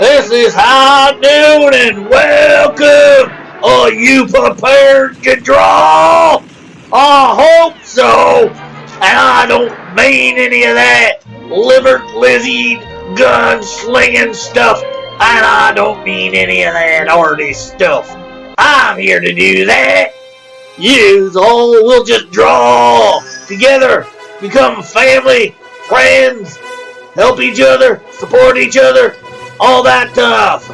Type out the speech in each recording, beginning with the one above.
This is High Noon and welcome. Are you prepared to draw? I hope so. And I don't mean any of that liver lizzy gun slinging stuff. And I don't mean any of that arty stuff. I'm here to do that. You all will just draw together, become family, friends, help each other, support each other, all that stuff.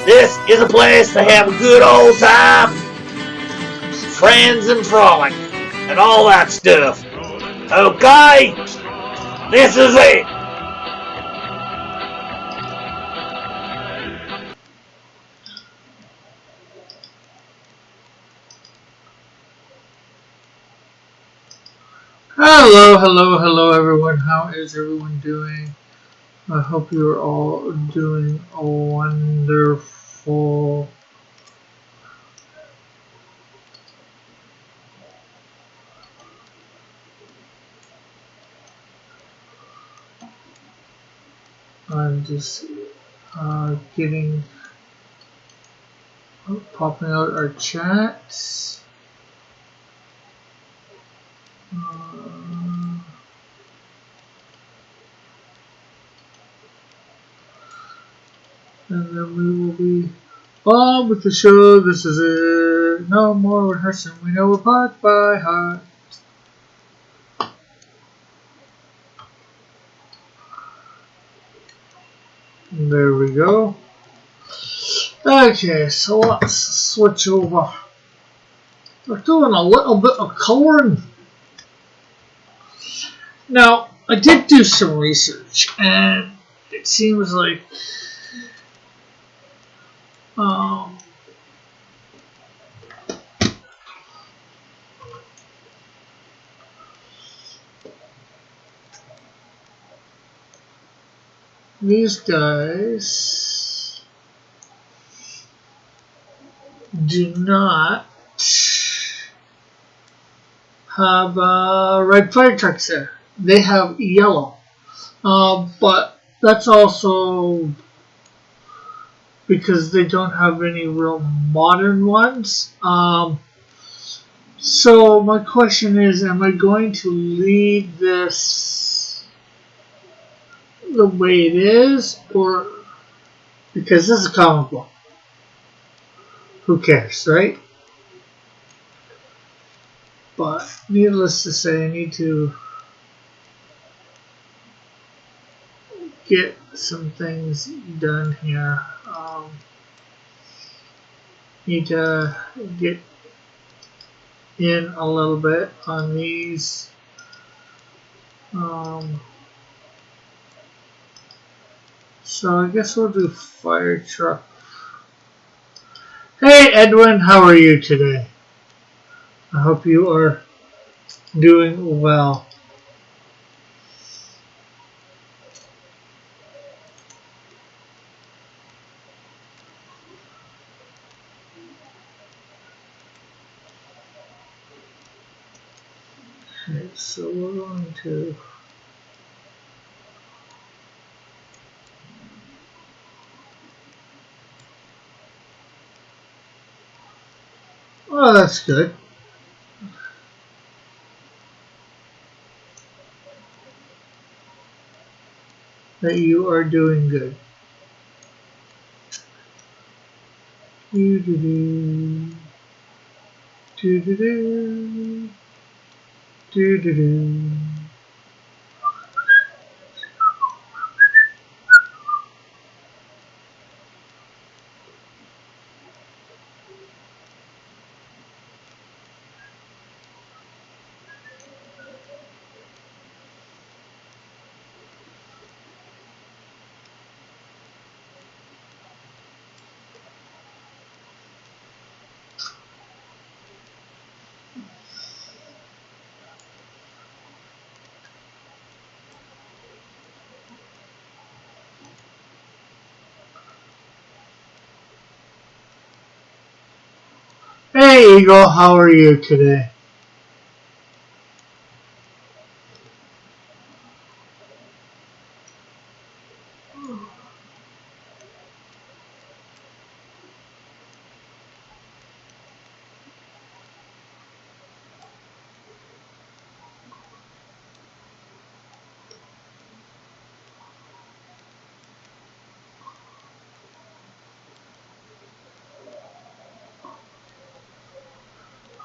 This is a place to have a good old time, friends and frolic, and all that stuff. Okay? This is it. Hello, everyone. How is everyone doing? I hope you are all doing wonderful. I'm just getting popping out our chats. And then we will be on with the show. This is it. No more rehearsing. We know we're part by heart. There we go. Okay, so let's switch over. We're doing a little bit of coloring. Now, I did do some research, and it seems like these guys do not have red fire trucks there. They have yellow. But that's also because they don't have any real modern ones. So my question is, am I going to leave this the way it is, or because this is a comic book? Who cares, right? But needless to say, I need to get some things done here. Need to get in a little bit on these. So I guess we'll do fire truck. Hey Edwin, how are you today? I hope you are doing well. Okay, so we're going to oh, that's good. That you are doing good. Do do do do do do do do do. Hey Eagle, how are you today?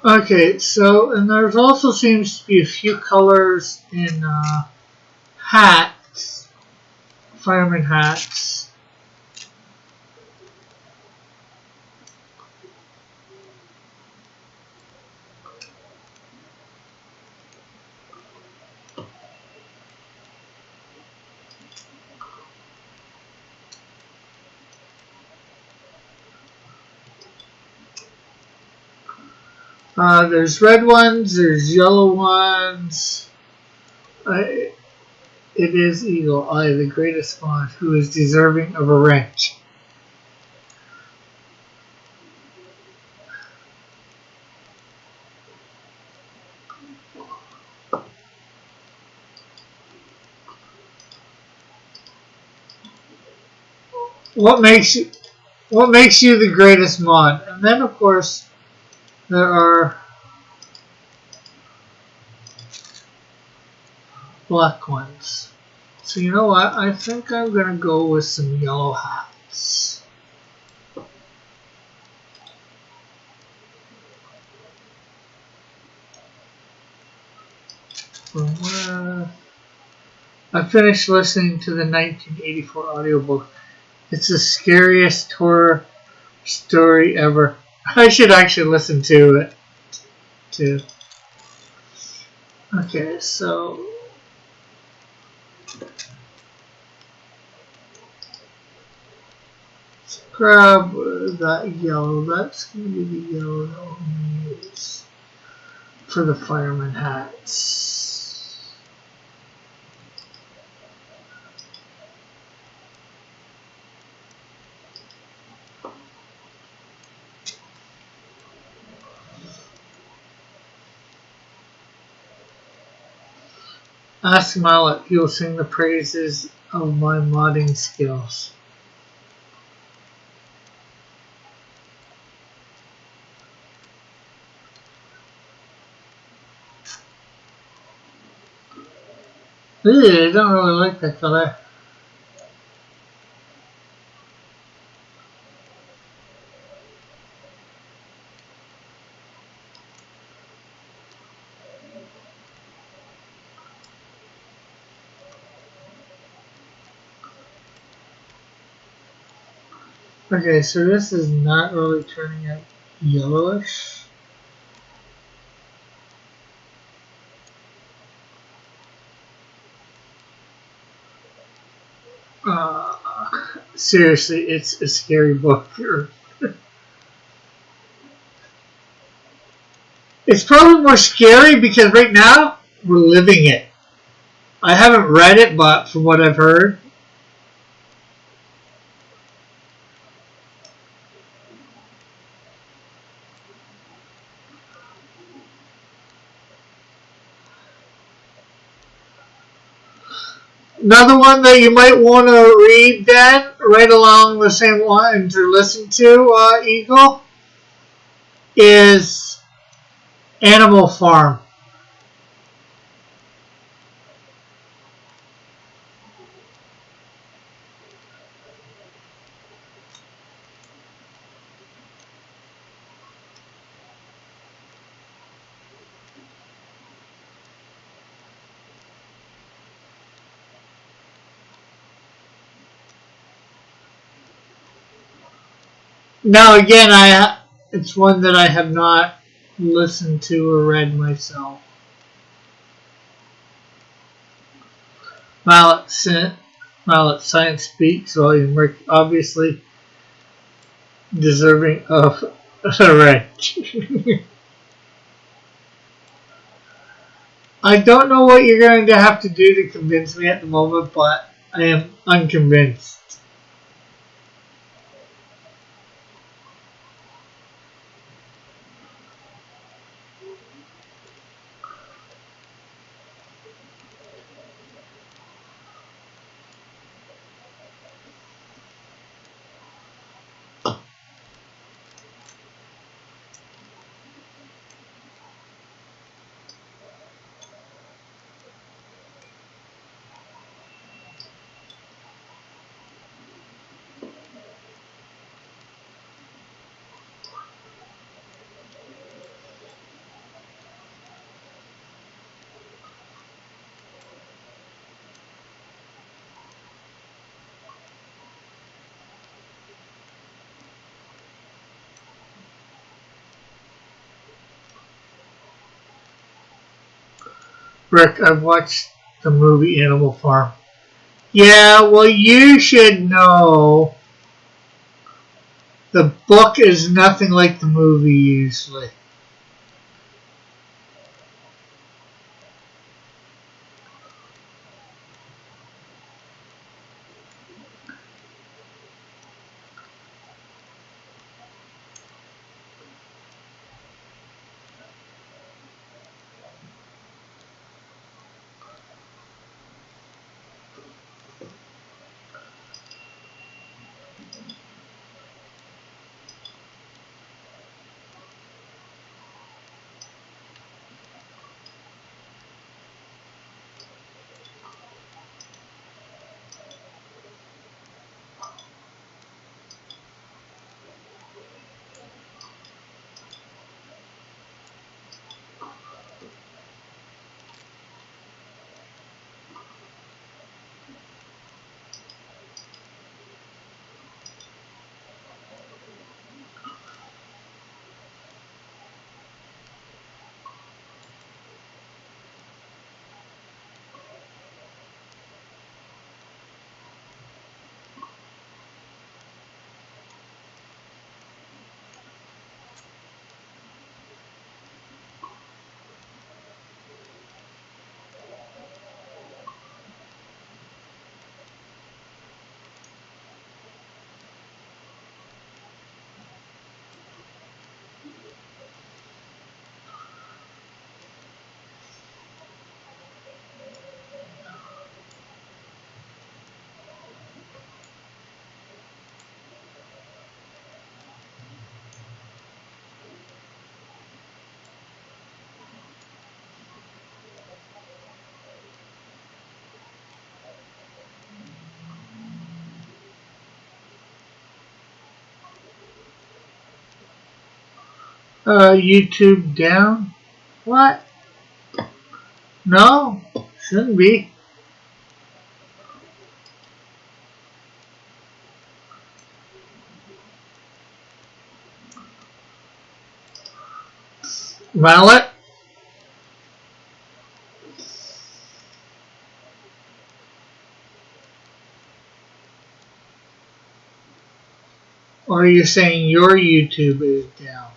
Okay, so, and there's also seems to be a few colors in hats, fireman hats. There's red ones, there's yellow ones. It is Eagle Eye, the greatest one, who is deserving of a wrench. What makes you the greatest mod? And then of course there are black ones. So you know what? I think I'm gonna go with some yellow hats. From where I finished listening to the 1984 audiobook. It's the scariest horror story ever. I should actually listen to it too. Okay, so let's grab that yellow. That's going to be the yellow that we'll use for the fireman hats. Ask Mallet, he will sing the praises of my modding skills. Ew, I don't really like that color. Okay, so this is not really turning out yellowish. Seriously, it's a scary book. It's probably more scary because right now we're living it. I haven't read it, but from what I've heard, another one that you might want to read then, right along the same lines or listen to, Eagle, is Animal Farm. Now again, it's one that I have not listened to or read myself. Mallet Science Speaks Volume obviously deserving of a wrench. I don't know what you're going to have to do to convince me at the moment, but I am unconvinced. Rick, I've watched the movie Animal Farm. Yeah, well, you should know the book is nothing like the movie usually. YouTube down? What? No, shouldn't be. Violet? Or are you saying your YouTube is down?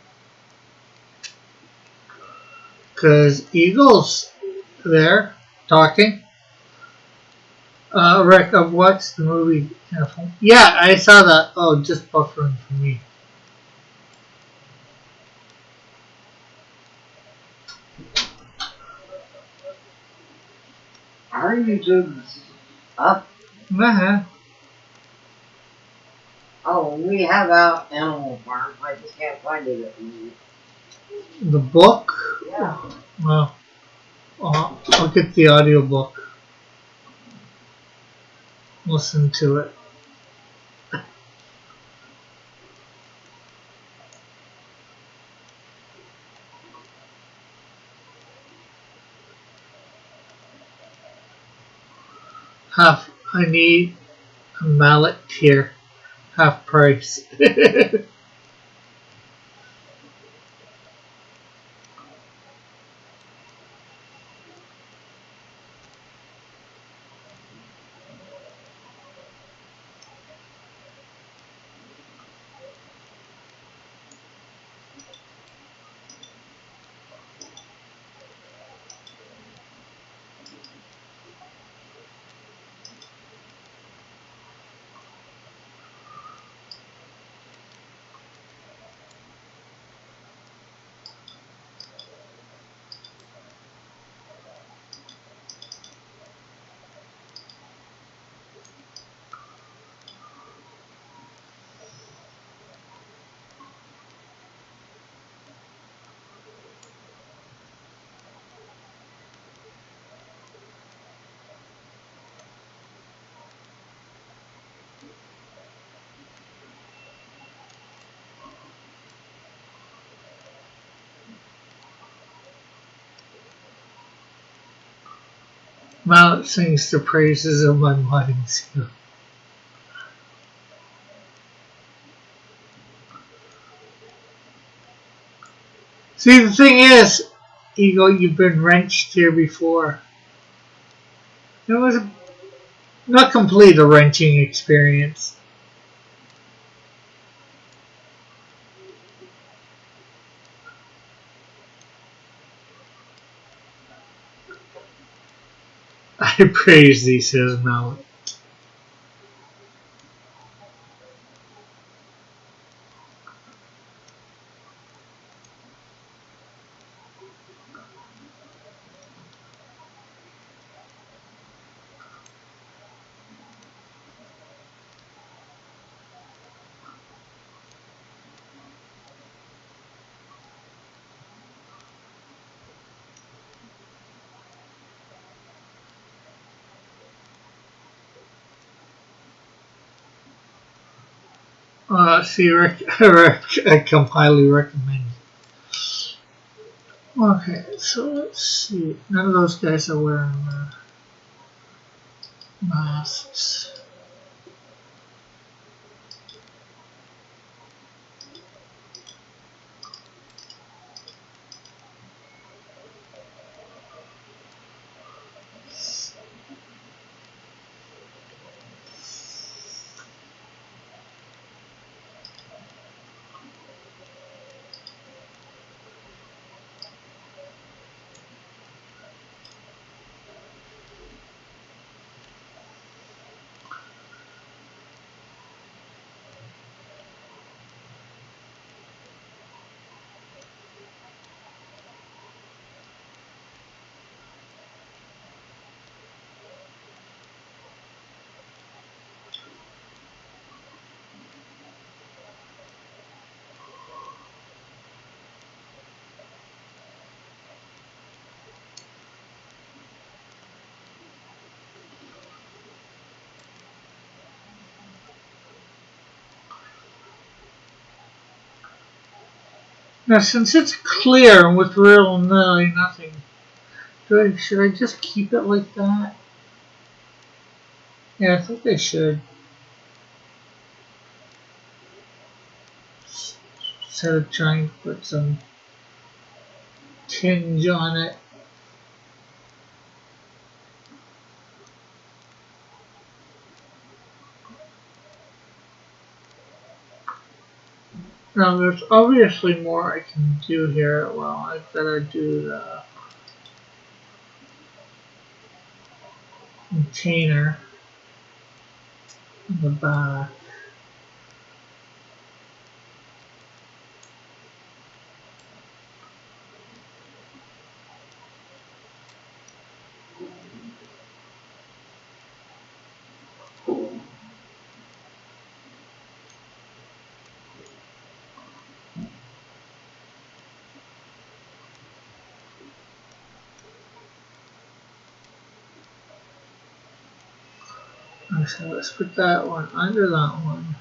Because Eagle's there talking. Rick, I've watched the movie. Yeah, I saw that. Oh, just buffering for me. Our YouTube's up. Uh-huh. Oh, we have out Animal Farm. I just can't find it at the moment. The book? Yeah. Well, I'll get the audiobook. Listen to it. I need a mallet here. Half price. Mallet sings the praises of my modding skill. See, the thing is, Eagle, you've been wrenched here before. It was not complete a wrenching experience. I praise thee, says Malik. See, I come highly recommend. Okay, so let's see. None of those guys are wearing masks. Now, since it's clear and with really nothing, should I just keep it like that? Yeah, I think I should. Instead of trying to put some tinge on it. Now, there's obviously more I can do here. Well, I better do the container in the back. So let's put that one under that one.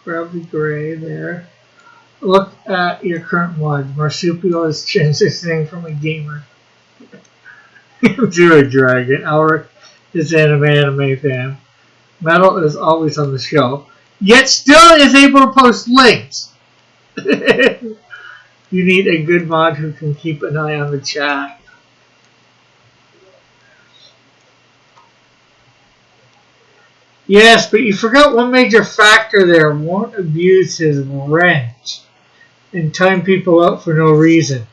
Grab the gray there. Look at your current mod. Marsupial is transitioning from a gamer to a dragon. Alric is an anime fan. Metal is always on the show, yet still is able to post links. You need a good mod who can keep an eye on the chat. Yes, but you forgot one major factor there. Won't abuse his wrench and time people out for no reason.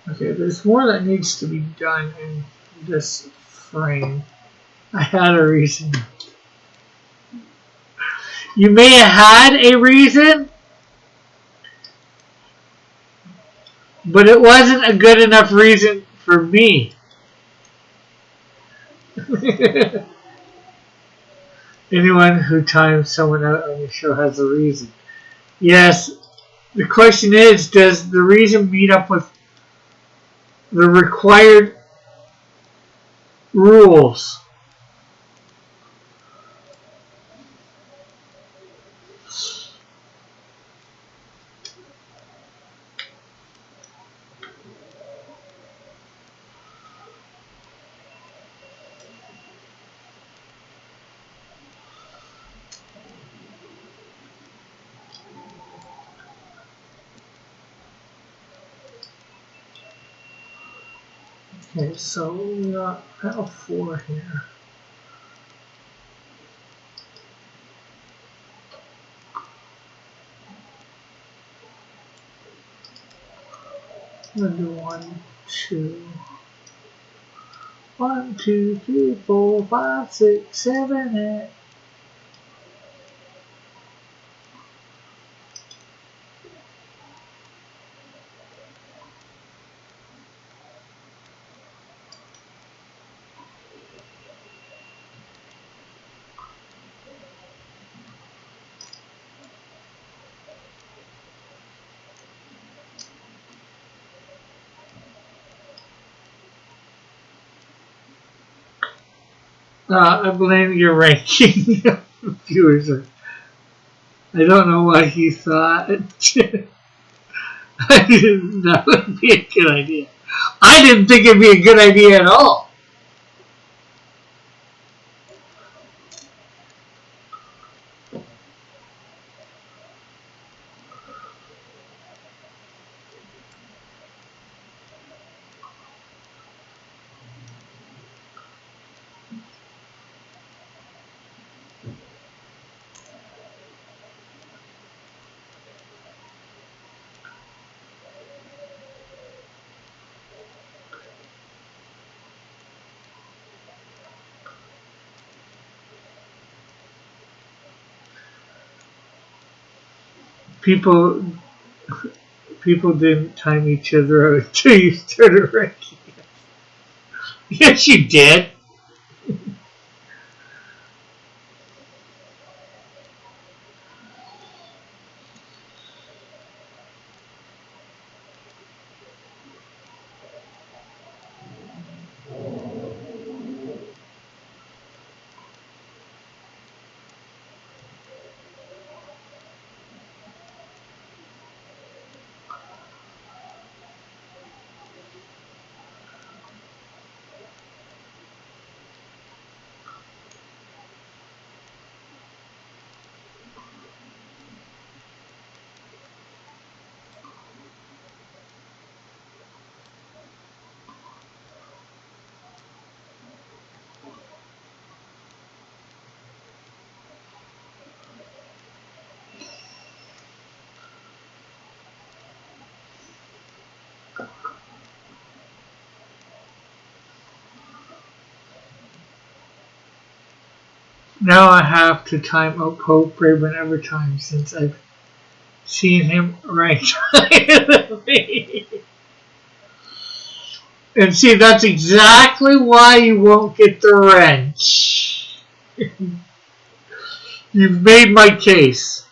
Okay, there's more that needs to be done in this refrain. I had a reason. You may have had a reason, but it wasn't a good enough reason for me. Anyone who times someone out on the show has a reason. Yes, the question is, does the reason meet up with the required rules? Okay, so we got L4 here. I'm gonna do 1, 2. 1, 2, 3, 4, 5, 6, 7, 8. I blame your ranking viewers. I don't know why he thought that would be a good idea. I didn't think it'd be a good idea at all. People didn't time each other out until you started ranking. Yes, you did. Now I have to time out Pope Raven every time since I've seen him right higher than me. And see, that's exactly why you won't get the wrench. You've made my case.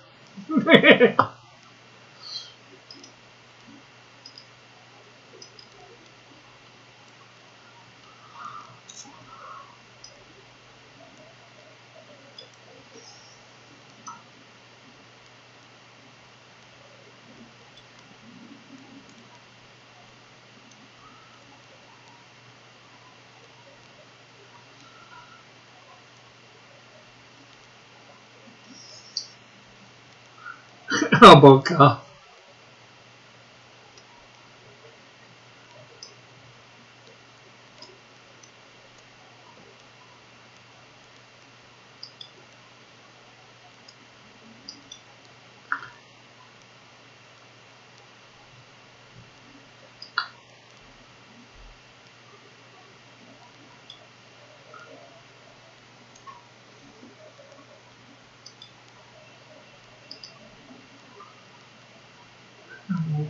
Oh, God.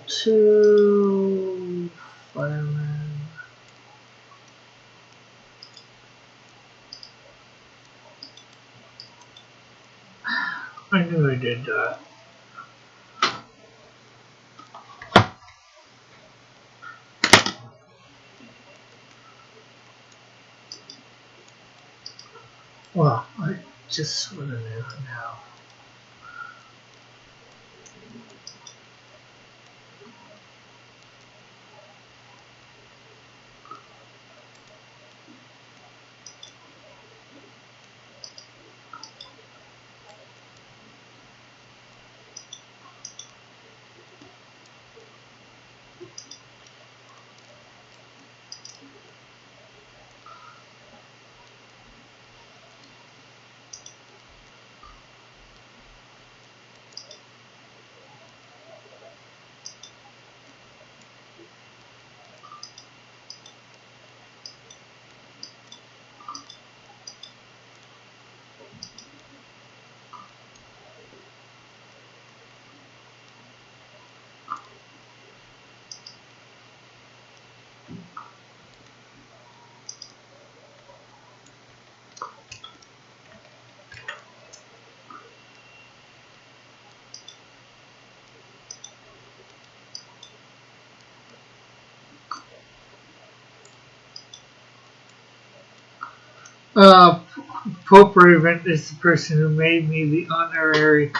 2 fireman. I knew I did that. Well, I just sort of knew now. Pope Raven is the person who made me the honorary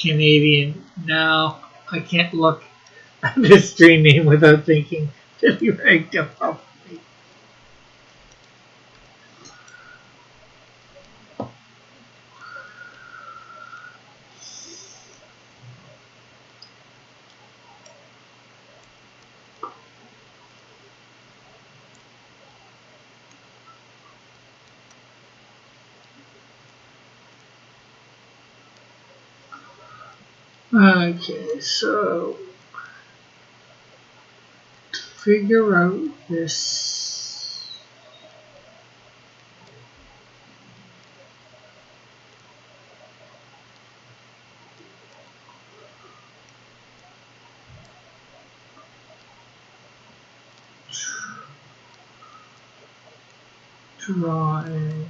Canadian. Now, I can't look at this stream name without thinking that he ranked him up. Okay, so to figure out this, drawing.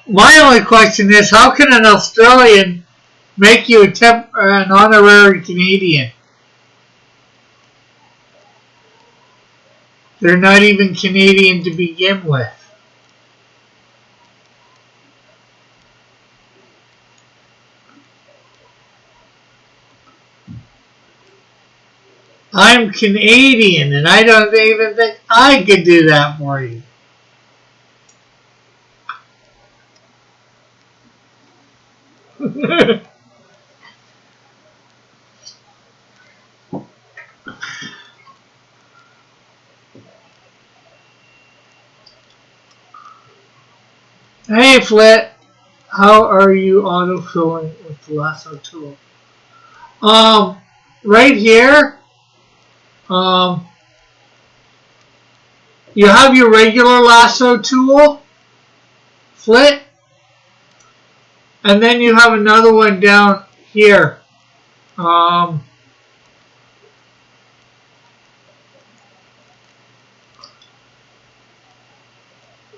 My only question is, how can an Australian make you an honorary Canadian? They're not even Canadian to begin with. I'm Canadian, and I don't even think I could do that for you. Hey, Flit. How are you autofilling with the lasso tool? Right here, you have your regular lasso tool, Flit, and then you have another one down here.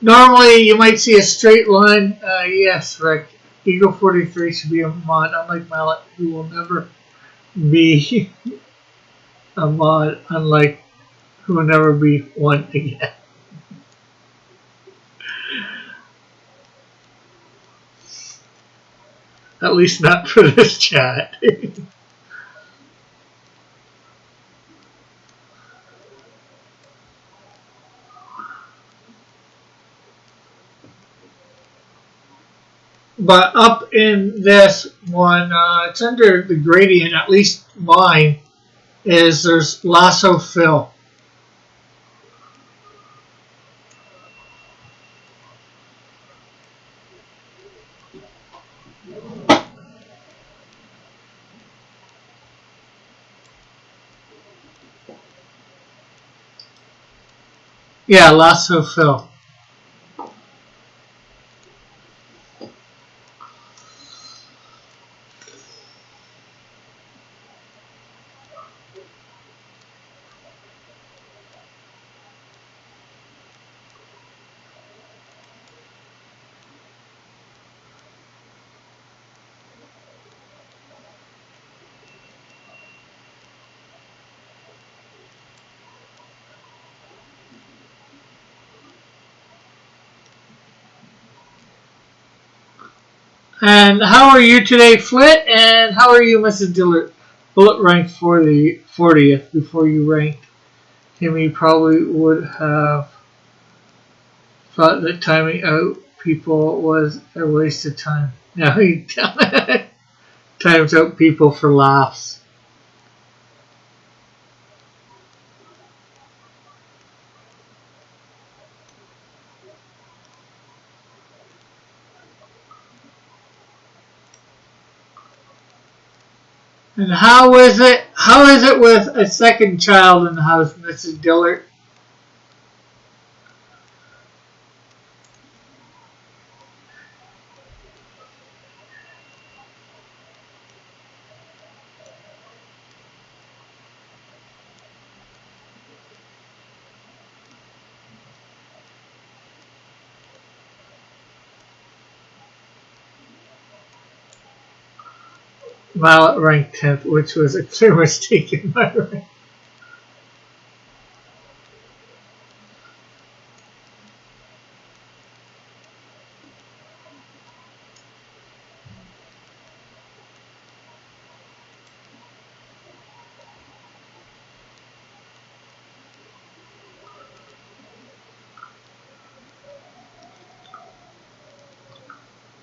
Normally, you might see a straight line. Yes, Rick. Eagle 43 should be a mod, unlike Mallet, who will never be a mod, unlike who will never be one again. At least not for this chat. But up in this one, it's under the gradient, at least mine, is there's lasso fill. Yeah, Lasso Phil. And how are you today, Flit? And how are you, Mrs. Dillard? Bullet ranked for the 40th. Before you ranked him, he probably would have thought that timing out people was a waste of time. Now he times out people for laughs. And how is it? How is it with a second child in the house, Mrs. Dillard? Violet ranked 10th, which was a clear mistake in my rank.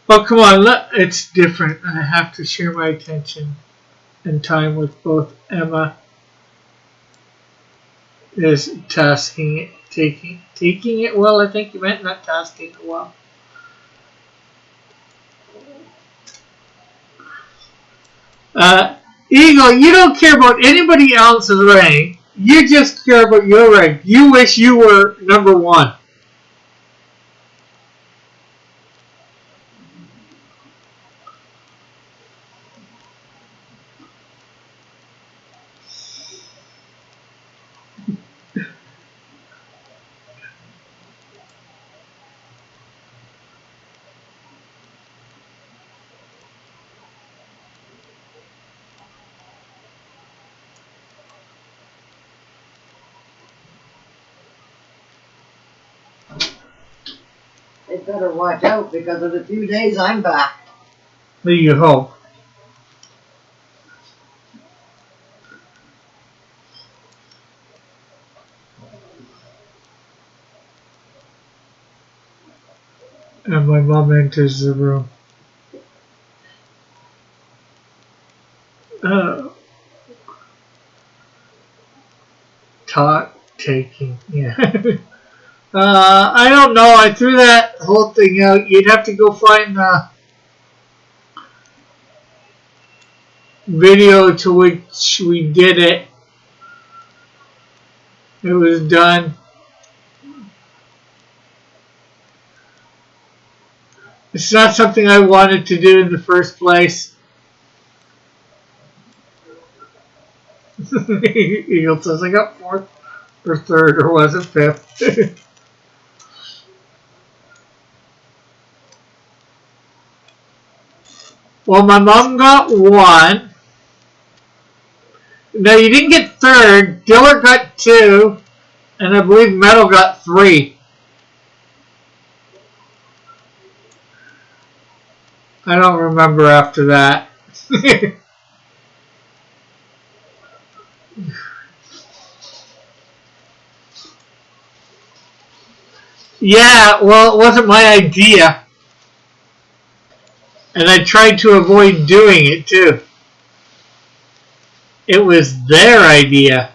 Well, come on, it's different. I have to share my attention and time with both. Emma is tasking it, taking it well. I think you meant not tasking it well. Eagle, you don't care about anybody else's rank. You just care about your rank. You wish you were number one. They better watch out because in a few days I'm back. What do you hope? And my mom enters the room. Talk taking, yeah. I don't know. I threw that whole thing out. You'd have to go find the video to which we did it. It was done. It's not something I wanted to do in the first place. Eagle says I got fourth or third, or was it fifth? Well, my mom got one. No, you didn't get third. Diller got two, and I believe Metal got three. I don't remember after that. Yeah, well, it wasn't my idea. And I tried to avoid doing it, too. It was their idea.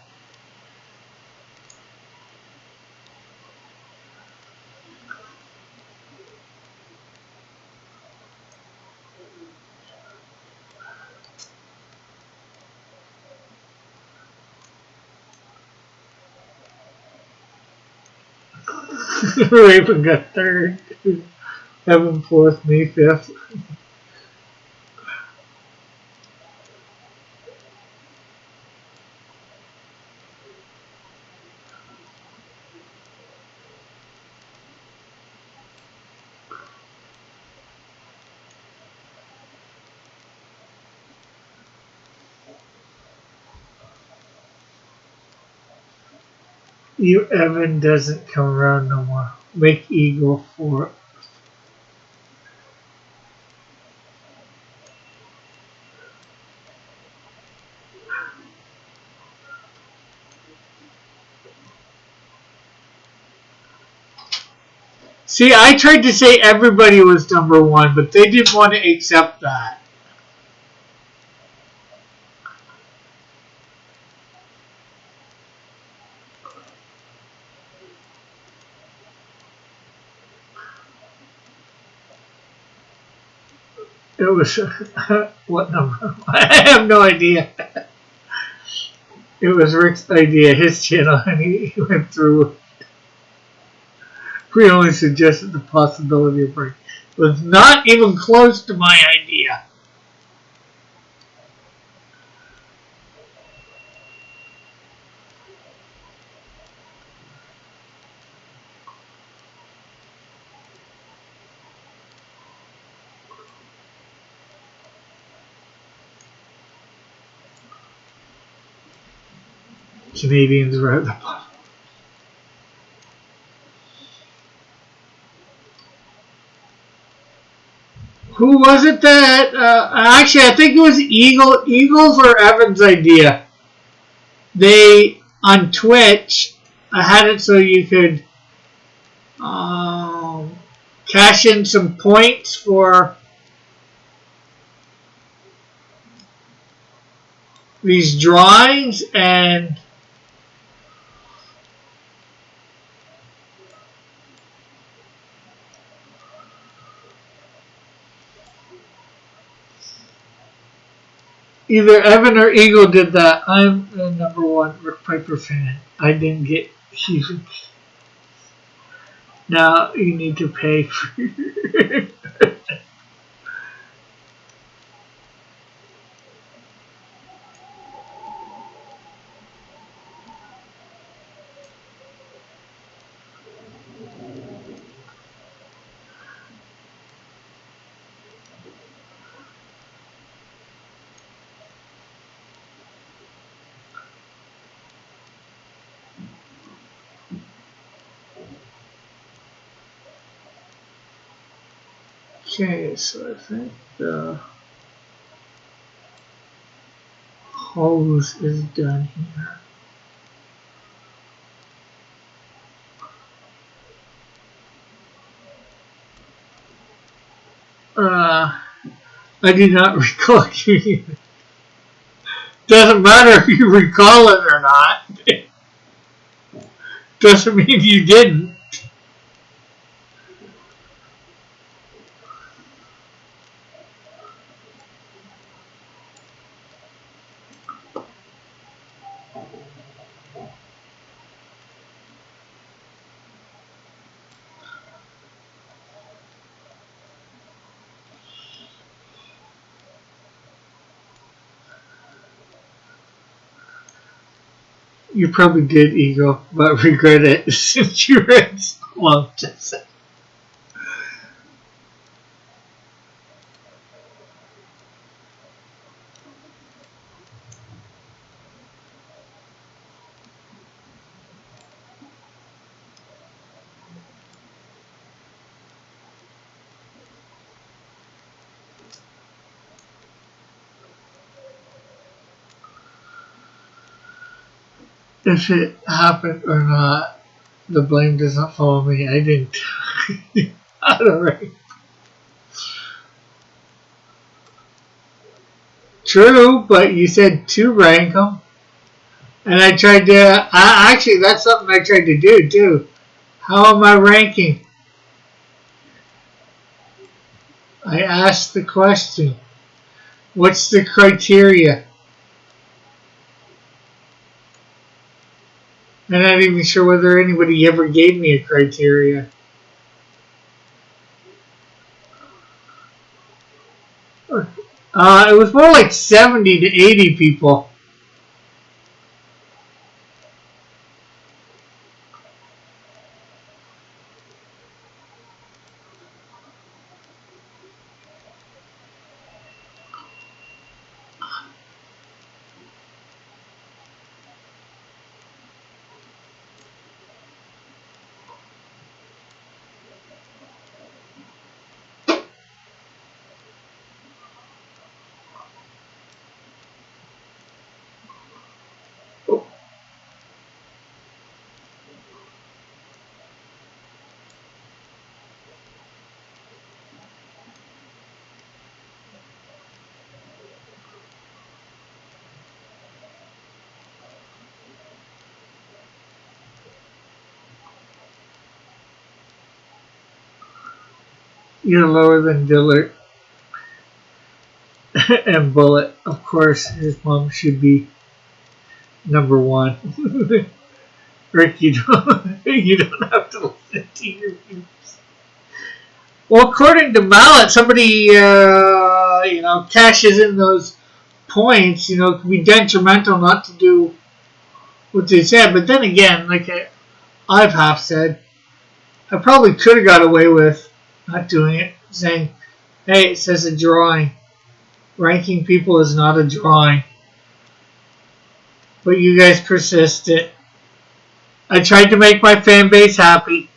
Raven got third. Evan fourth, me fifth. You Evan doesn't come around no more. Make Eagle four. See, I tried to say everybody was number one, but they didn't want to accept that. It was what number? I have no idea. It was Rick's idea, his channel, and he went through. We only suggested the possibility of break. It was not even close to my idea. Canadians were at the bottom. Who was it that? Actually, I think it was Eagles or Evans' idea. They on Twitch. I had it so you could cash in some points for these drawings, and either Evan or Eagle did that. I'm the number one Rick Piper fan. I didn't get huge. Now you need to pay for Okay, so I think the hose is done here. I do not recall doing it. Doesn't matter if you recall it or not. Doesn't mean you didn't. You probably did, Eagle, but regret it since you read well, just if it happened or not, the blame does not follow me. I didn't. I don't know. True, but you said to rank them. And I tried to, actually, that's something I tried to do too. How am I ranking? I asked the question. What's the criteria? I'm not even sure whether anybody ever gave me a criteria. It was more like 70 to 80 people. You're lower than Dillard and Bullet. Of course, his mom should be number one. Rick, you don't have to listen to your views. Well, according to Mallet, somebody cashes in those points. It can be detrimental not to do what they said. But then again, like I've half said, I probably could have got away with not doing it, saying, "Hey, it says a drawing. Ranking people is not a drawing." But you guys persisted. I tried to make my fan base happy.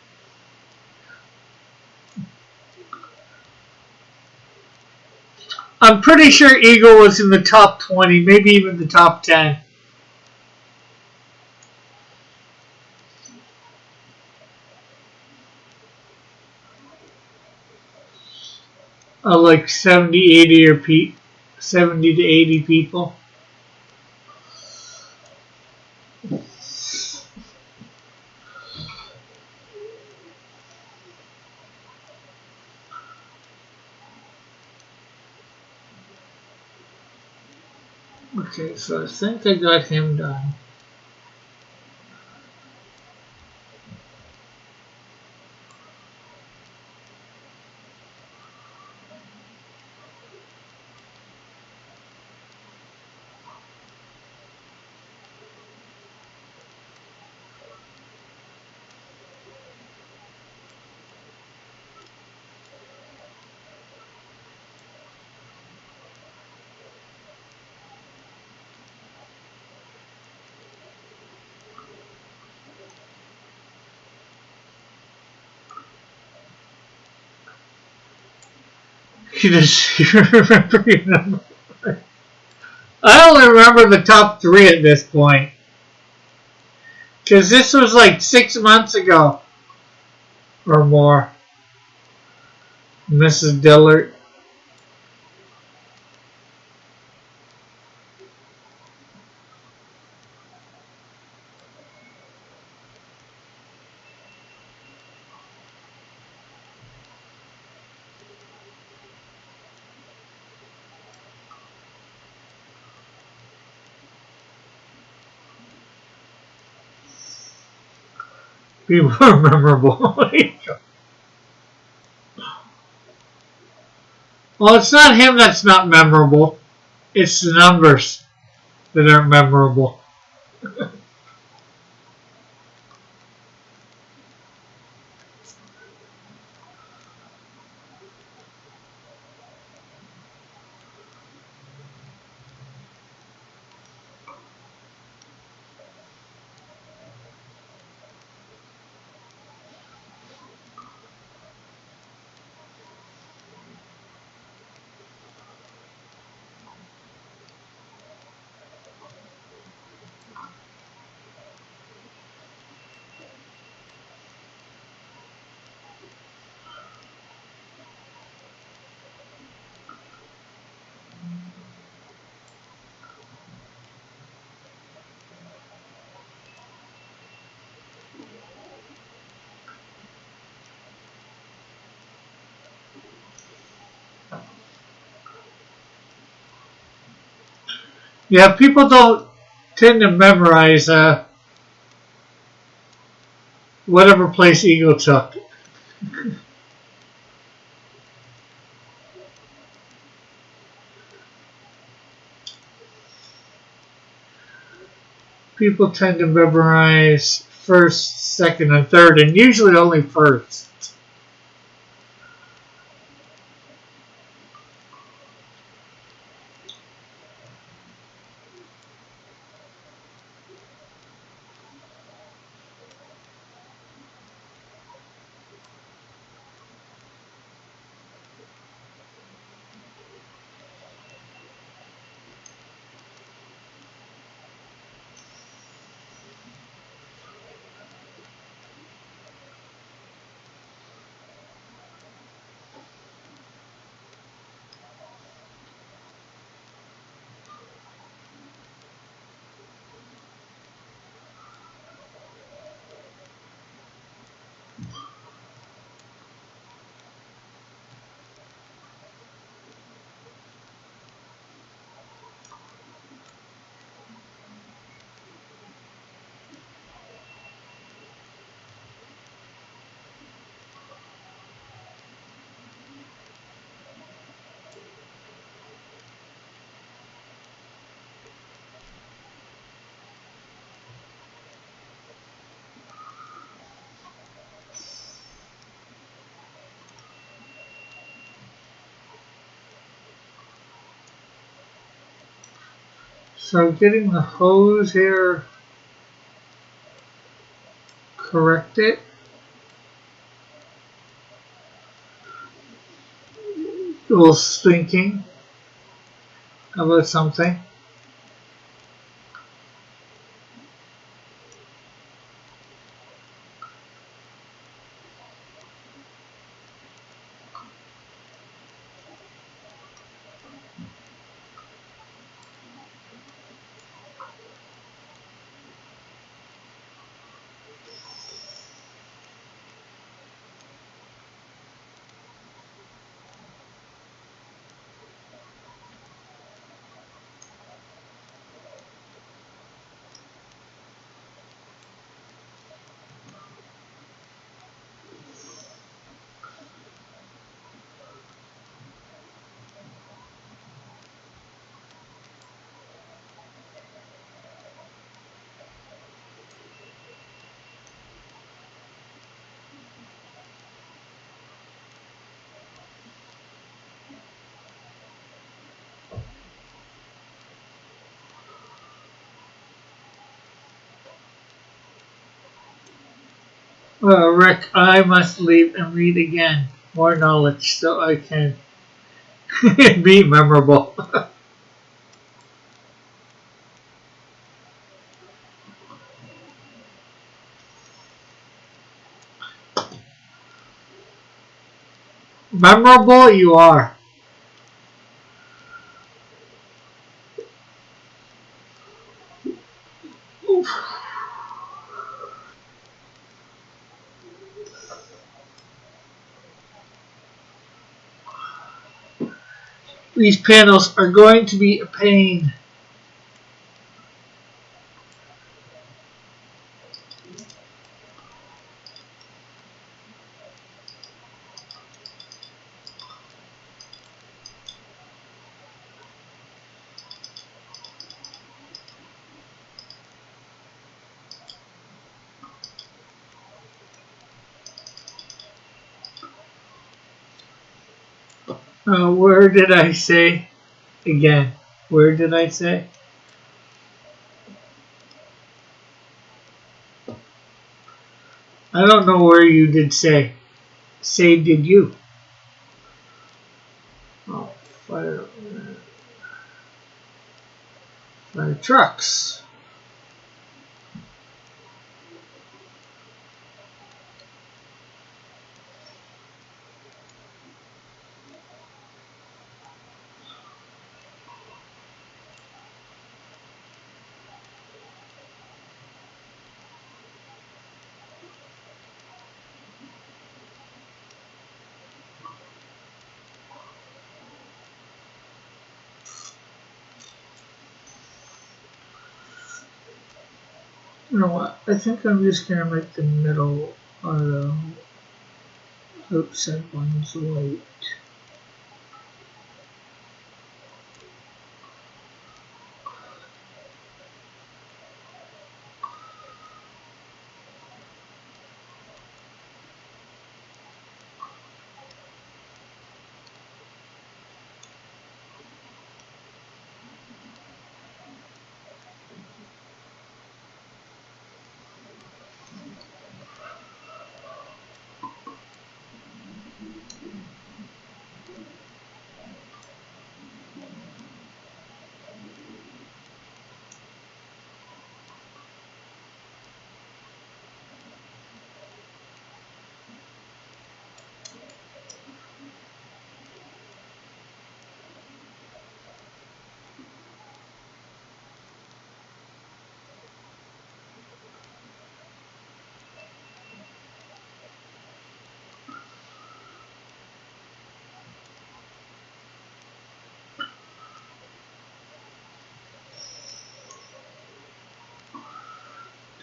I'm pretty sure Eagle was in the top 20, maybe even the top 10. Like 70, 80 or 70 to 80 people. Okay, so I think I got him done. You remember your number. I only remember the top 3 at this point. Because this was like 6 months ago. Or more. Mrs. Dillard. People are memorable. Well, it's not him that's not memorable. It's the numbers that aren't memorable. Yeah, people don't tend to memorize whatever place Eagle took. People tend to memorize first, second, and third, and usually only first. So getting the hose here corrected. I was thinking about something. Rick, I must leave and read again. More knowledge so I can be memorable. Memorable you are. These panels are going to be a pain. Where did I say? Again, where did I say? I don't know where you did say. Say did you? Oh, fire trucks. You know what? I think I'm just gonna make the middle Our outside one's white.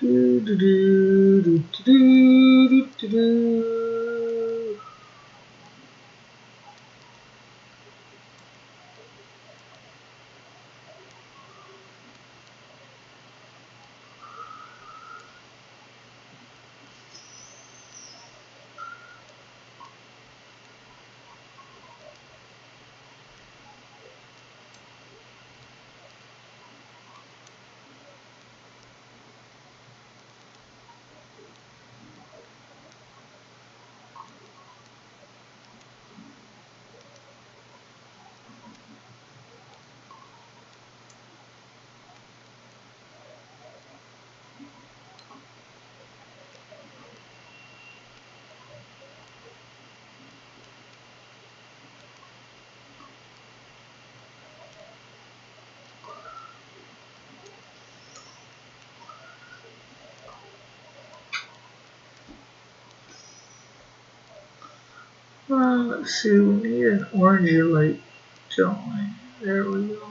Do, do, do, do, do, do, do, do. Let's see, we need an oranger light, don't we? There we go.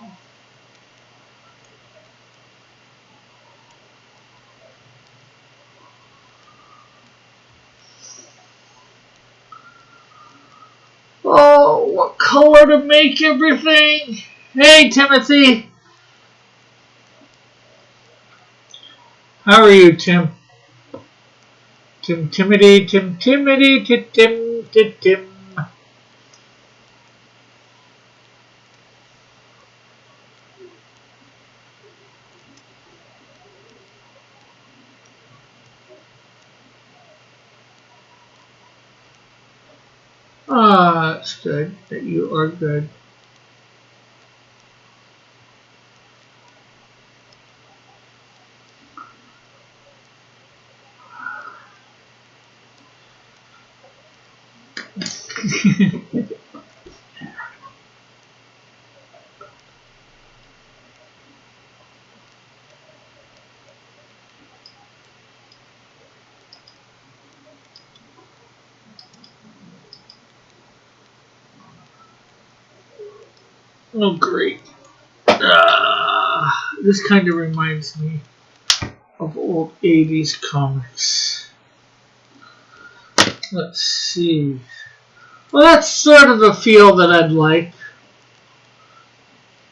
Oh, what color to make everything? Hey, Timothy. How are you, Tim? Timothy, Tim, Tim. Ah, it's good that you are good. Oh, great. This kind of reminds me of old 80s comics. Let's see. Well, that's sort of the feel that I'd like.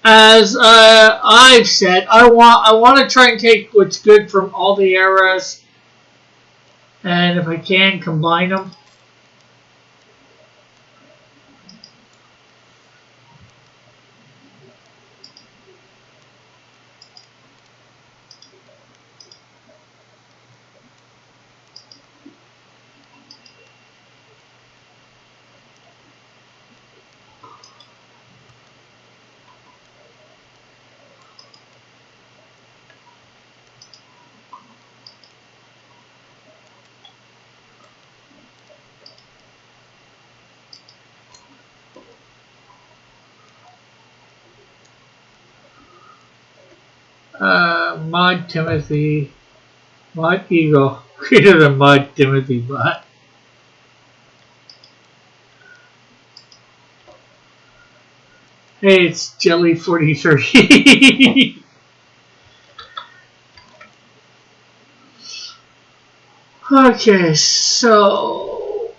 As I've said, I want to try and take what's good from all the eras, and if I can, combine them. Mod Timothy, Mod Eagle, greater than Mod Timothy Bot. Hey, it's Jelly 43. Okay, so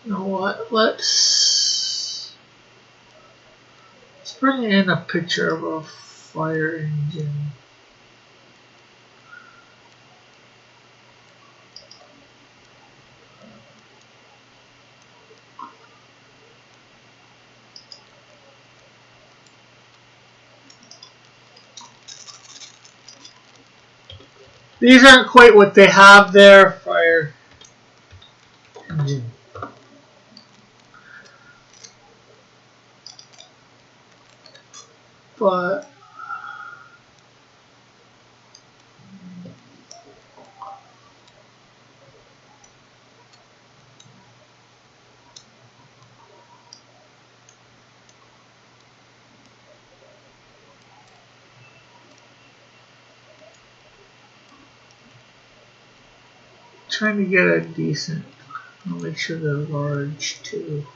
you know what? Let's bring in a picture of a fire engine. These aren't quite what they have there. Fire engine. But trying to get a decent. I'll make sure they're large too.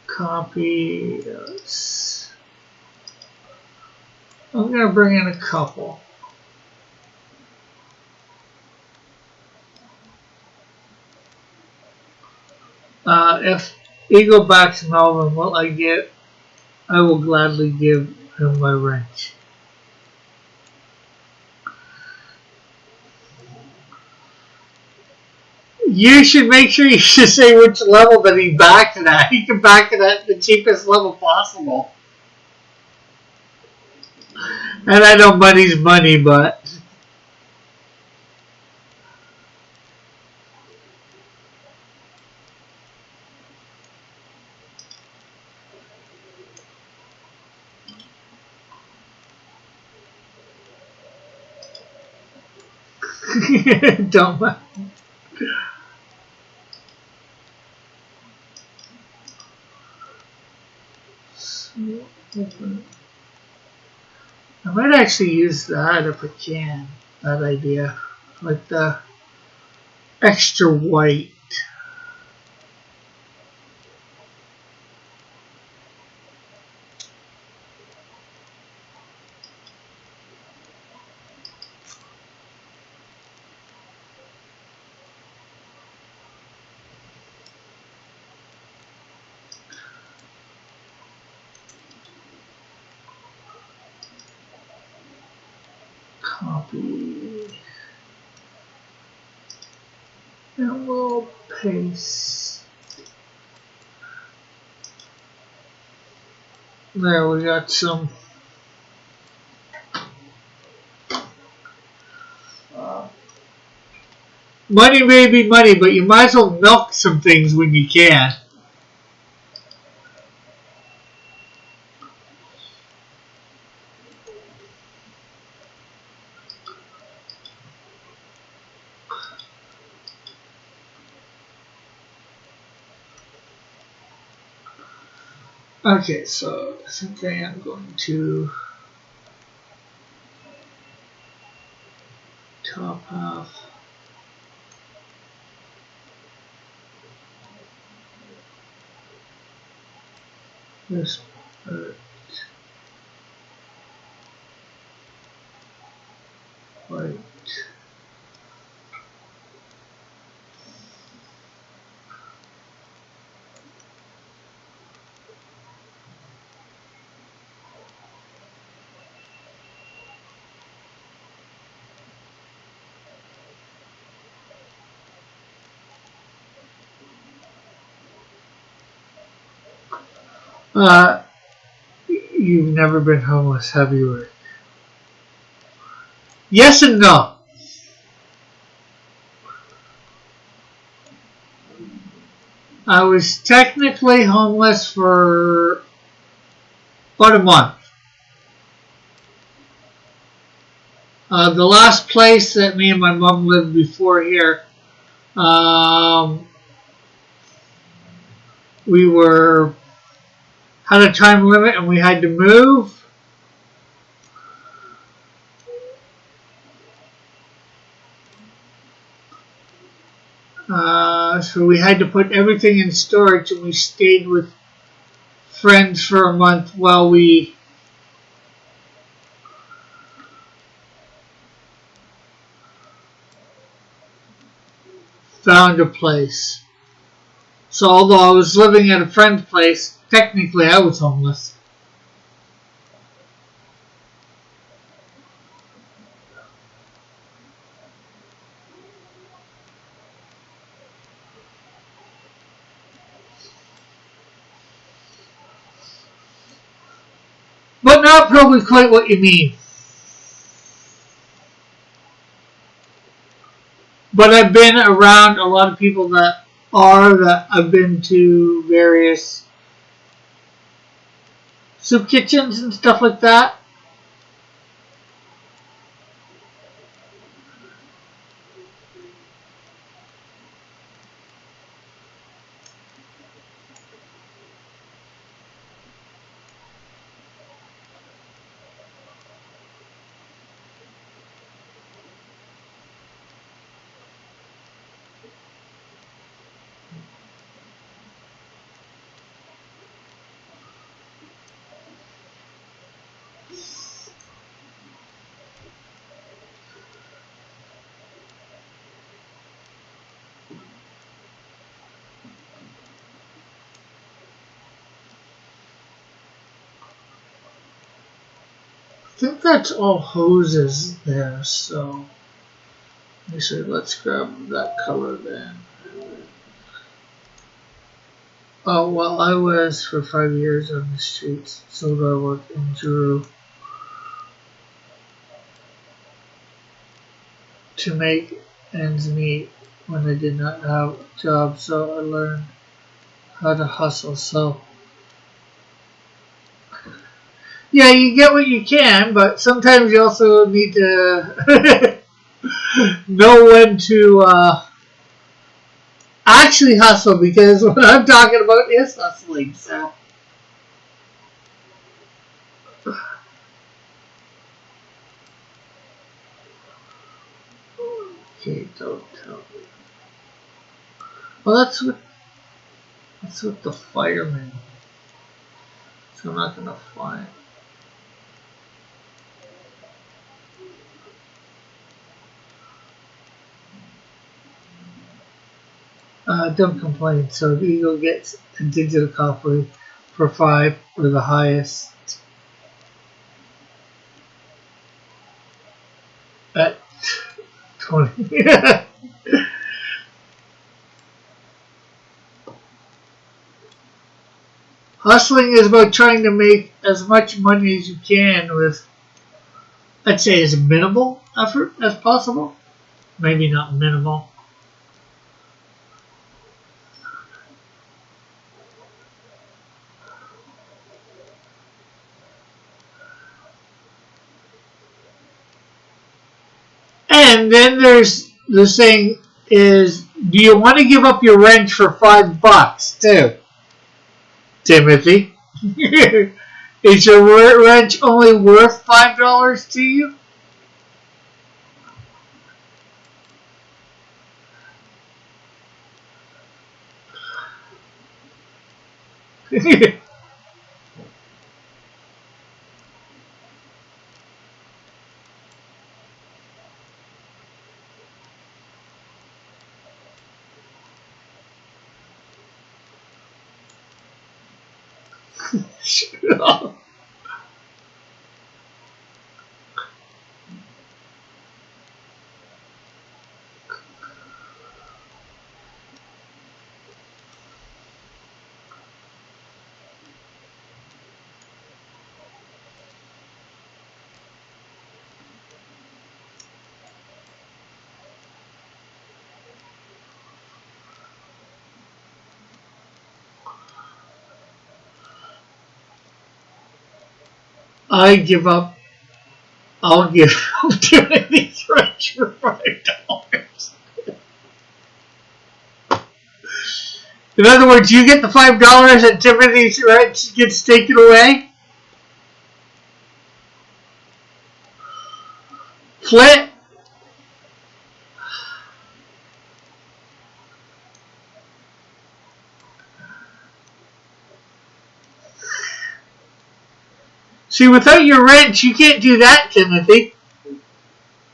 Copy those. I'm going to bring in a couple. If you go back to Melvin, what I get, I will gladly give him my wrench. You should make sure you should say which level that he backed it at. He can back it at the cheapest level possible. And I know money's money, but don't mind. I might actually use that if I can. That idea. Like the extra white. Copy. And we'll paste. There, we got some. Money may be money, but you might as well milk some things when you can. Okay, so I think I am going to top half. This part. White. You've never been homeless, have you, Rick? Yes and no. I was technically homeless for about a month. The last place that me and my mom lived before here, we were had a time limit and we had to move. So we had to put everything in storage, and we stayed with friends for a month while we found a place. So although I was living at a friend's place, technically I was homeless. But not probably quite what you mean. But I've been around a lot of people that I've been to various soup kitchens and stuff like that. I think that's all hoses there, so let me see, let's grab that color then. Oh, well, I was for 5 years on the streets, so I worked in Drew to make ends meet when I did not have a job, so I learned how to hustle. So yeah, you get what you can, but sometimes you also need to know when to actually hustle, because what I'm talking about is hustling. So okay, don't tell me. Well, that's what the fireman. So I'm not gonna find. Don't complain. So the Eagle gets a digital copy for 5, or the highest at 20. Hustling is about trying to make as much money as you can with, I'd say, as minimal effort as possible. Maybe not minimal. And then there's the saying is, do you want to give up your wrench for $5 too, Timothy? Is your wrench only worth $5 to you? I give up. I'll give up doing these wrench for $5. In other words, you get the $5 and Timothy's rent gets taken away? Flint? See, without your wrench, you can't do that, Timothy.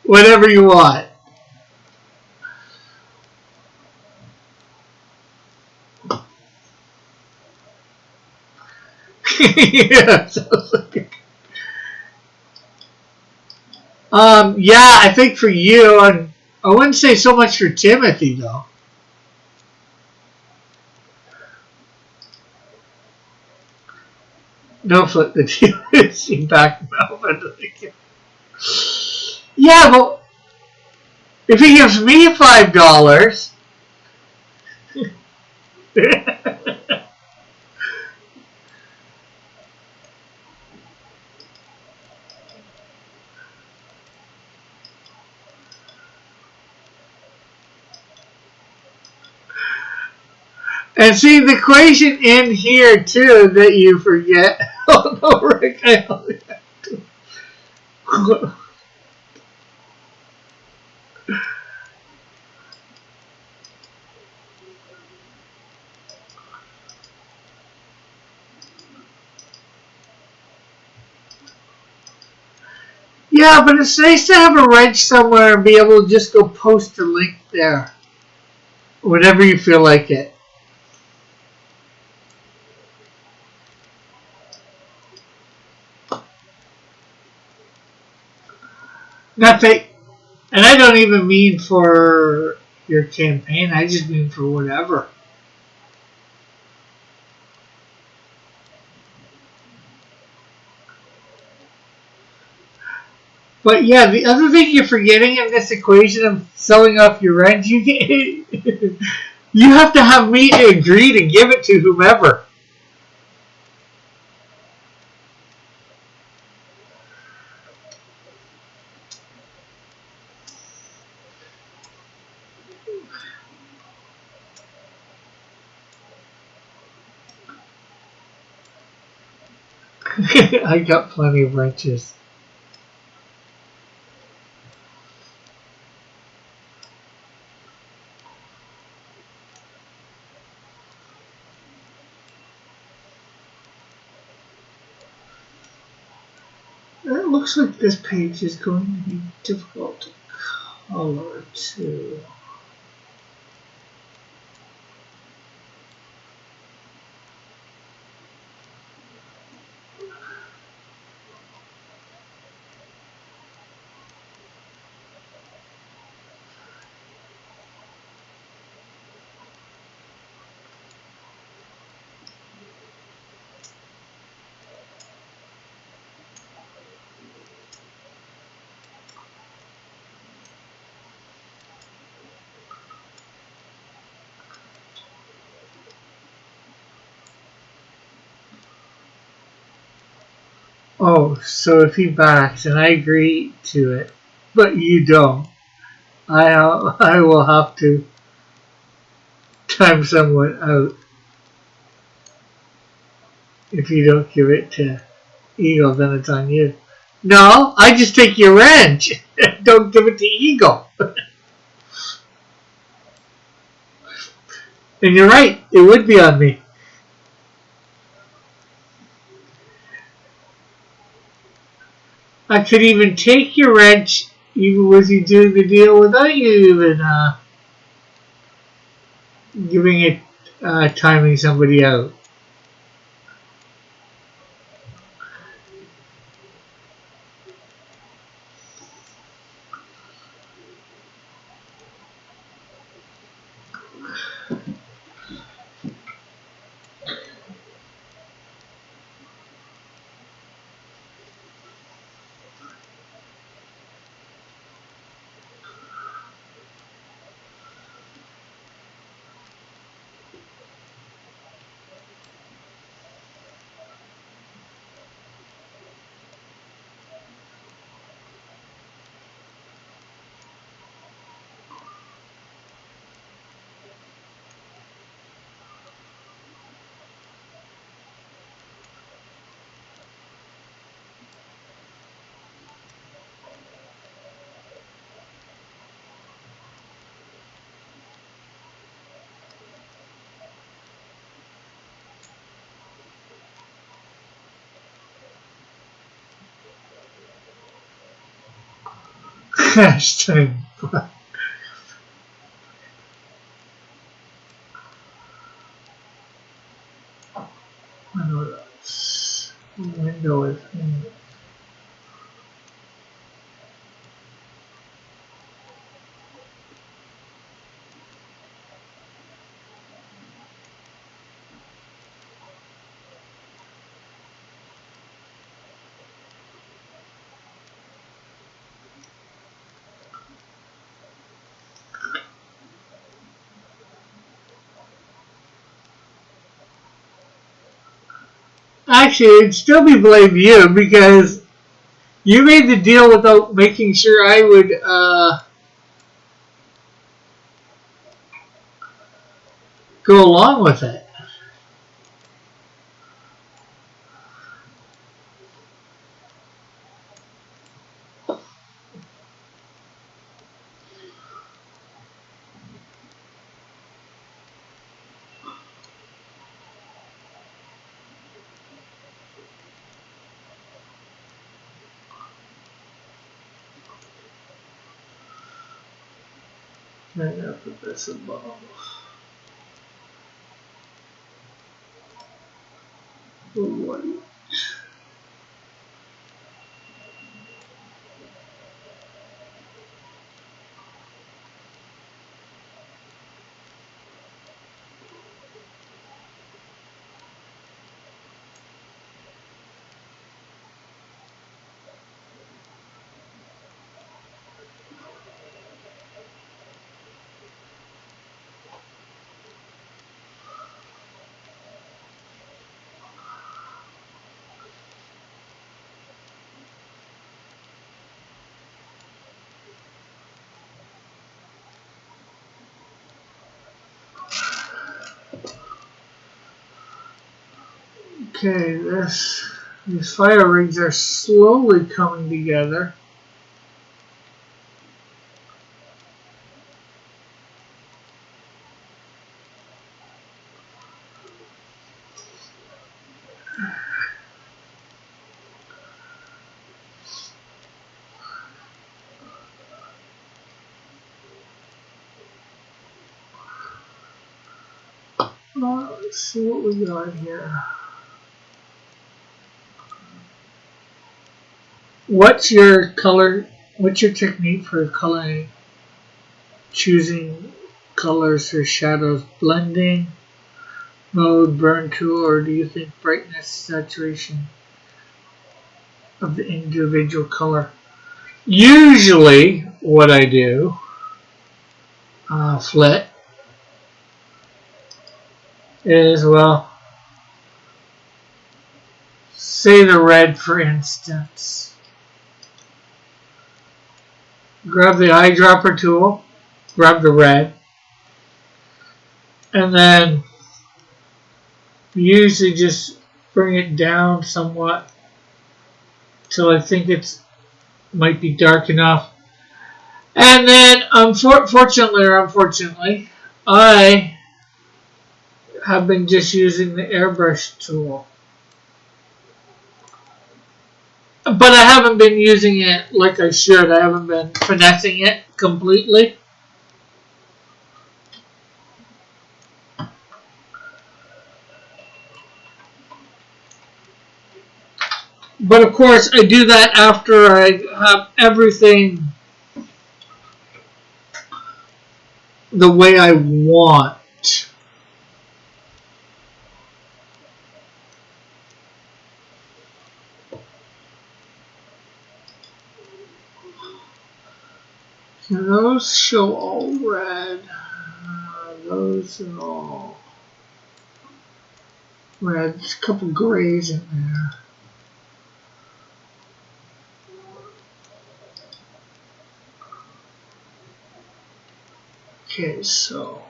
Whatever you want. Yeah, yeah, I think for you, and I wouldn't say so much for Timothy, though. No, flip the TV back Melvin. Yeah, but if he gives me $5, and see the equation in here too that you forget. Oh no, Rick! I only have to. Yeah, but it's nice to have a wrench somewhere and be able to just go post a link there whenever you feel like it. Nothing, and I don't even mean for your campaign. I just mean for whatever. But yeah, the other thing you're forgetting in this equation of selling off your rent, you have to have me agree to give it to whomever. I got plenty of wrenches. It looks like this page is going to be difficult to color too. Oh, so if he backs and I agree to it, but you don't, I will have to time someone out if you don't give it to Eagle, then it's on you. No, I just take your wrench. Don't give it to Eagle. And you're right, it would be on me. I could even take your wrench even with you doing the deal without you even giving it timing somebody out. Hashtag. I know that's window is in. Actually, it'd still be blame you because you made the deal without making sure I would go along with it. I'm gonna put this above. White. Okay, these fire rings are slowly coming together. Let's see what we got here. What's your color? What's your technique for coloring? Choosing colors for shadows, blending mode, burn tool, or do you think brightness, saturation of the individual color? Usually, what I do, flit, is well, say the red for instance. Grab the eyedropper tool, grab the red, and then usually just bring it down somewhat till I think it's might be dark enough. And then, fortunately or unfortunately, I have been just using the airbrush tool. But I haven't been using it like I should. I haven't been finessing it completely. But of course, I do that after I have everything the way I want. Those show all red. Those are all red. There's a couple grays in there. Okay, so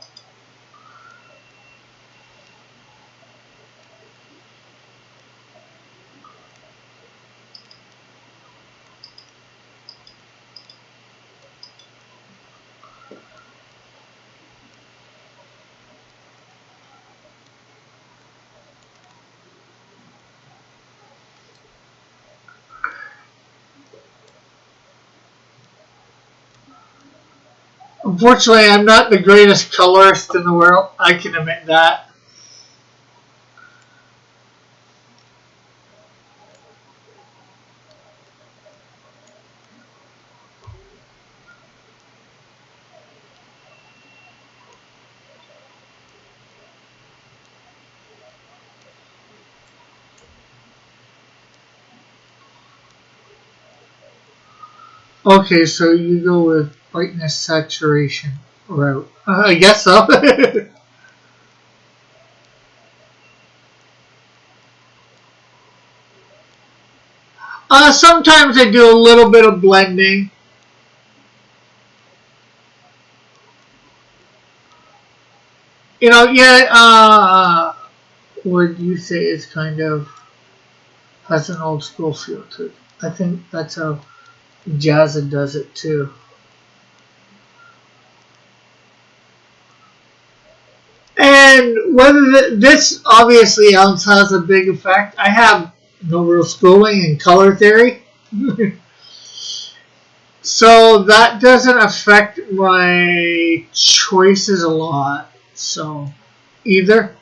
Unfortunately, I'm not the greatest colorist in the world. I can admit that. Okay, so you go with brightness saturation route. I guess so. Sometimes I do a little bit of blending. You know, yeah, what you say is kind of has an old school feel to it. I think that's how Jazza does it too. And whether this obviously else has a big effect, I have no real schooling in color theory. So that doesn't affect my choices a lot. So either.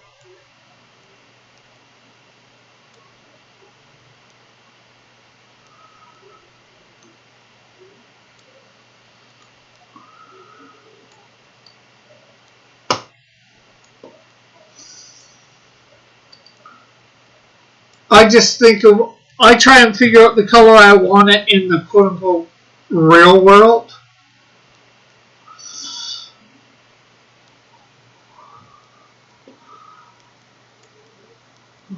I just think of I try and figure out the color I want it in the quote unquote real world.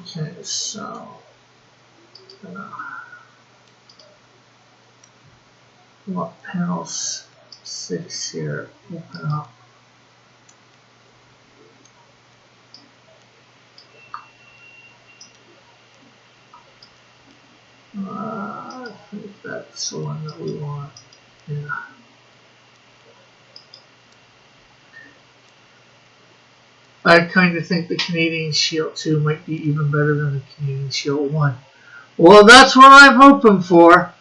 Okay, so what panels 6 here? Open up. I think that's the one that we want. Yeah. I kind of think the Canadian Shield 2 might be even better than the Canadian Shield 1. Well, that's what I'm hoping for.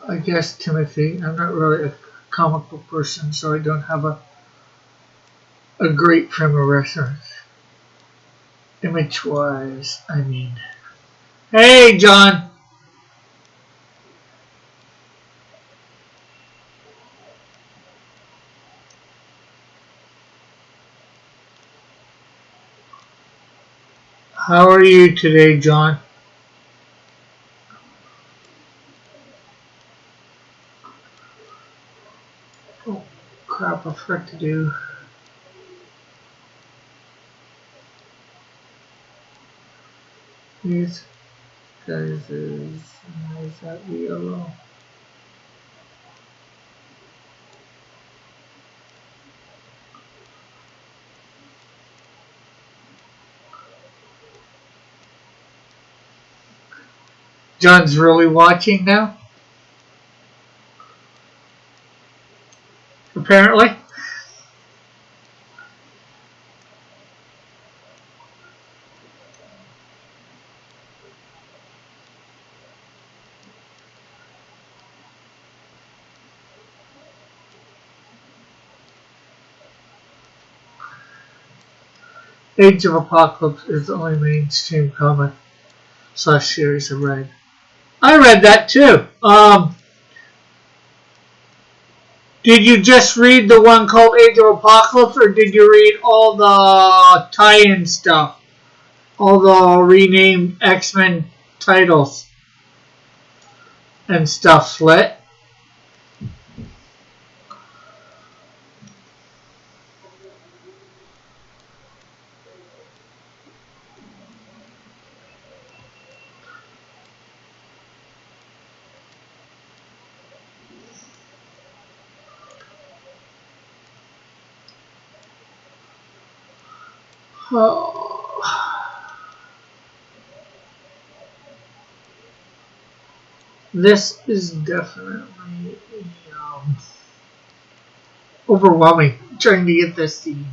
I guess, Timothy, I'm not really a comic book person, so I don't have a great frame of reference. Image-wise, I mean. Hey, John! How are you today, John? Oh, crap, I forgot to do. These guys is that yellow. John's really watching now? Apparently. Age of Apocalypse is the only mainstream comic / series I read. I read that too. Did you just read the one called Age of Apocalypse, or did you read all the tie-in stuff? All the renamed X-Men titles and stuff, Flit? Oh. this is definitely overwhelming trying to get this team.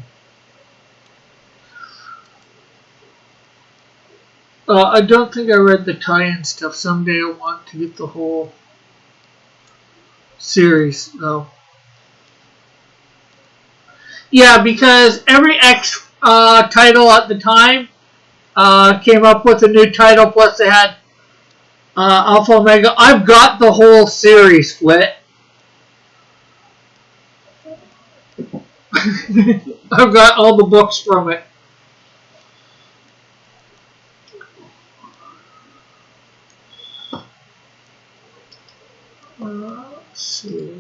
I don't think I read the tie-in stuff. Someday I want to get the whole series, though. Yeah, because every X title at the time came up with a new title, plus they had Alpha Omega. I've got the whole series, Flit. I've got all the books from it. Let's see.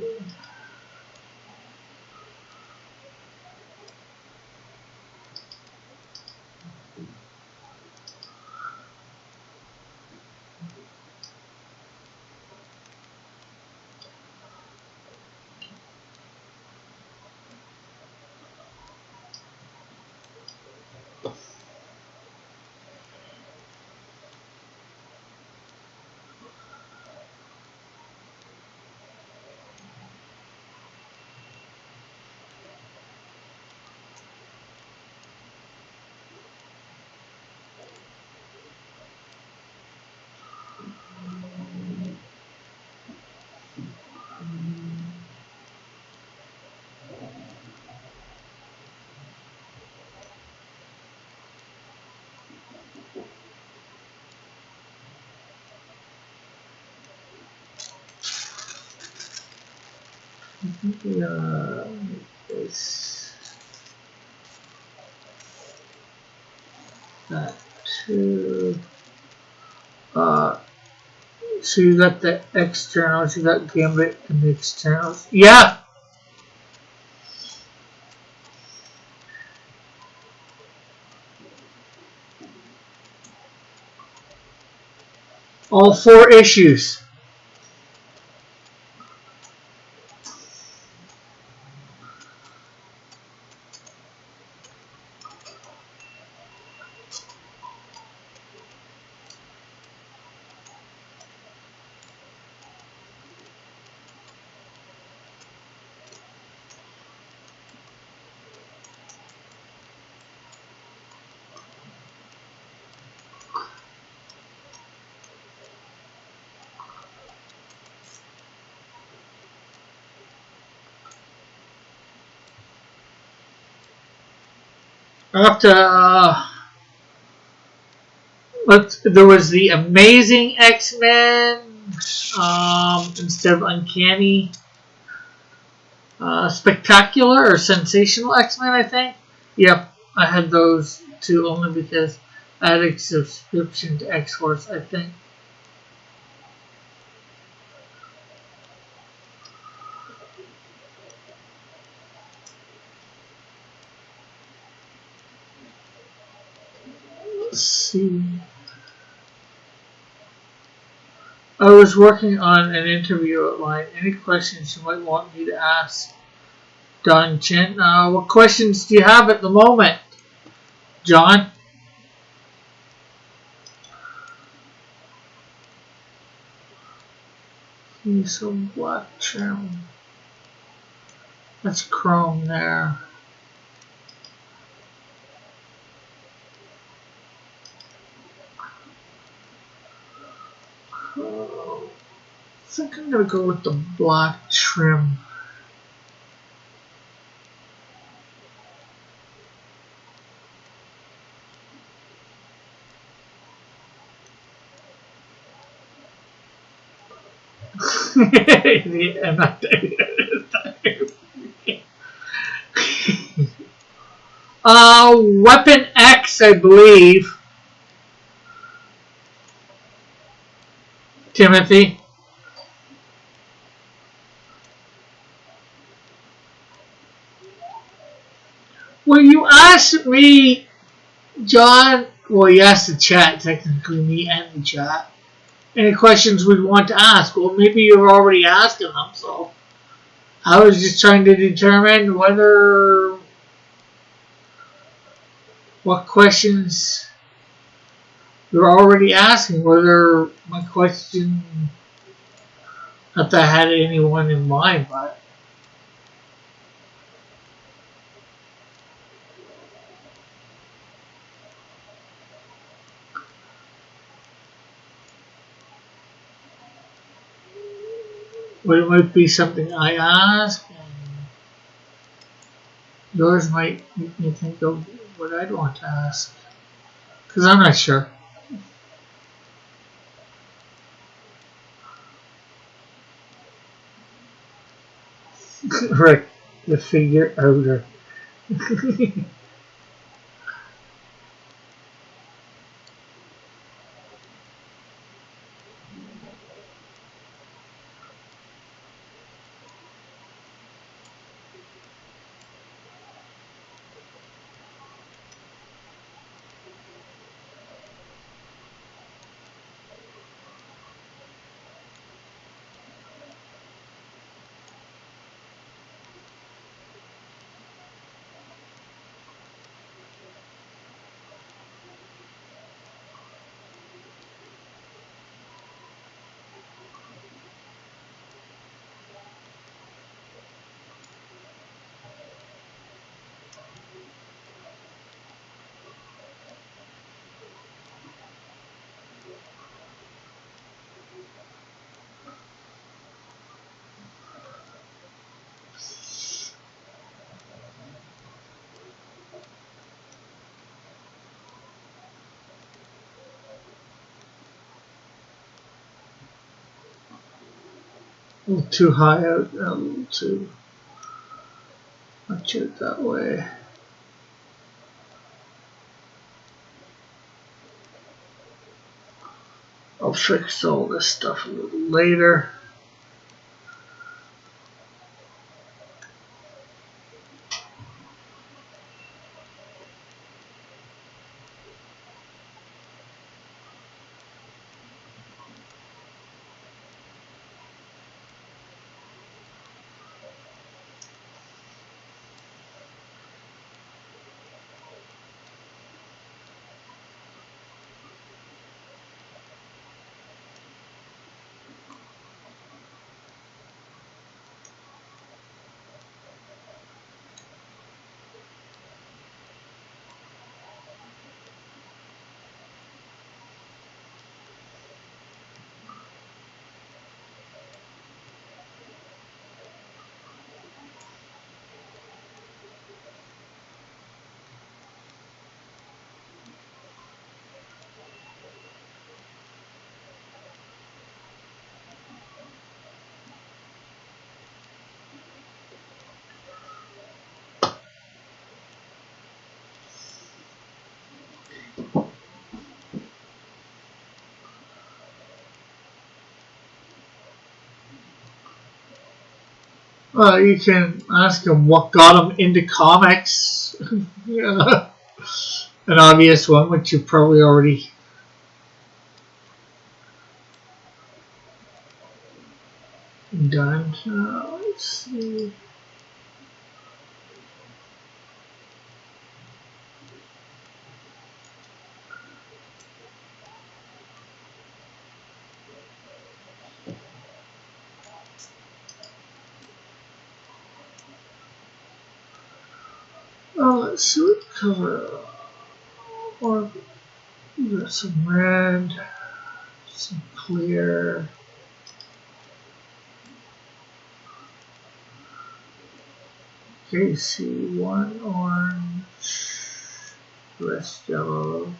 That too. So you got the externals, you got Gambit and the externals. Yeah! All 4 issues. After there was the Amazing X-Men instead of Uncanny, Spectacular or Sensational X-Men, I think. Yep, I had those two only because I had a subscription to X-Force, I think. Let's see. I was working on an interview outline. Any questions you might want me to ask Don Chen? What questions do you have at the moment, John? Some black trim. That's chrome there. I think I'm gonna go with the black trim. Yeah, not Weapon X, I believe. Timothy. Well, you asked me, John. Well, you asked the chat, technically, me and the chat. Any questions we'd want to ask? Well, maybe you're already asking them, so I was just trying to determine what questions you're already asking, whether my question Not that I had anyone in mind, but it might be something I ask, and yours might make me think of what I'd want to ask. Because I'm not sure. Rick, the figure outer. A little too high out, a little too much out that way. I'll fix all this stuff a little later. You can ask him what got him into comics. Yeah. An obvious one, which you probably already done. Let's see. Let's see what color. Or we got some red, some clear. Okay, see one orange, rest yellow.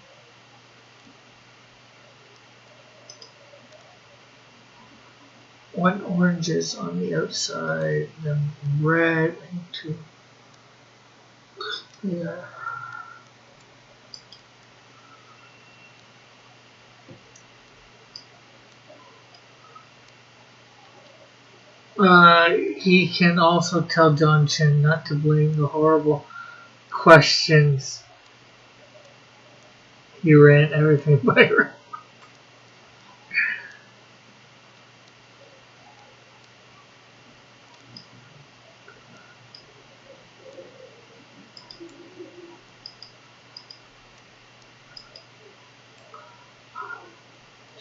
One orange is on the outside, then red and two clear. He can also tell John Chen not to blame the horrible questions. He ran everything by her.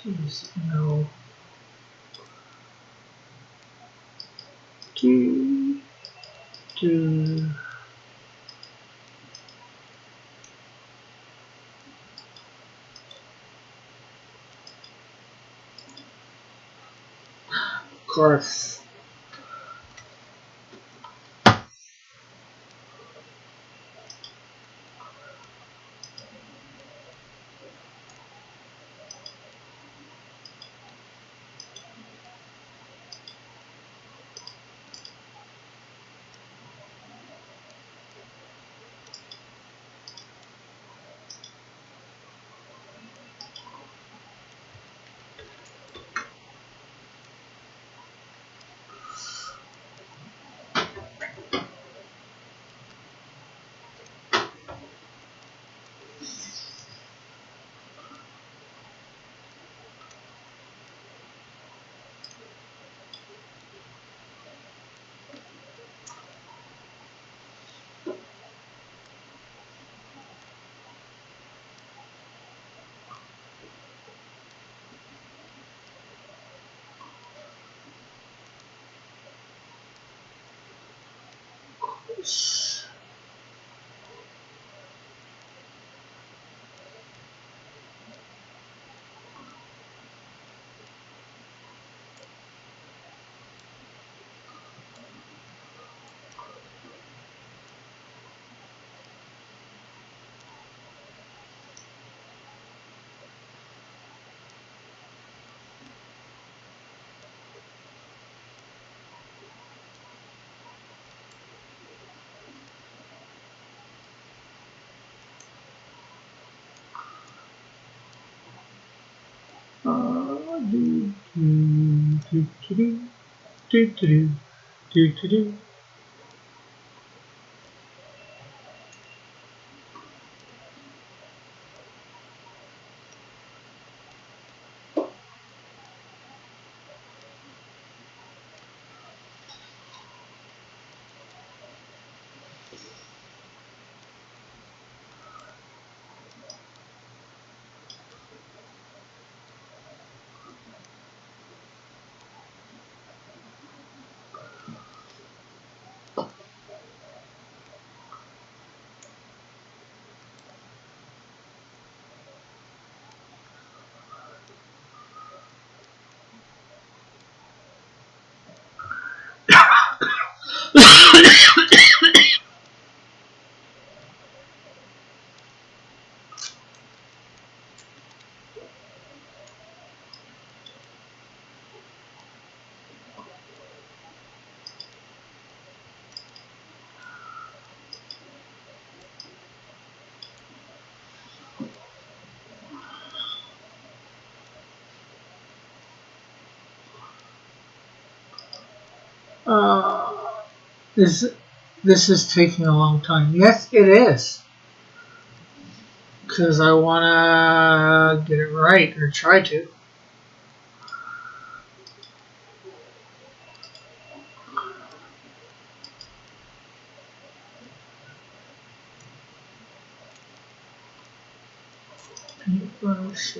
Jeez, no. Do. Of course. Uh, this is taking a long time. Yes, it is. Because I want to get it right, or try to. Paintbrush,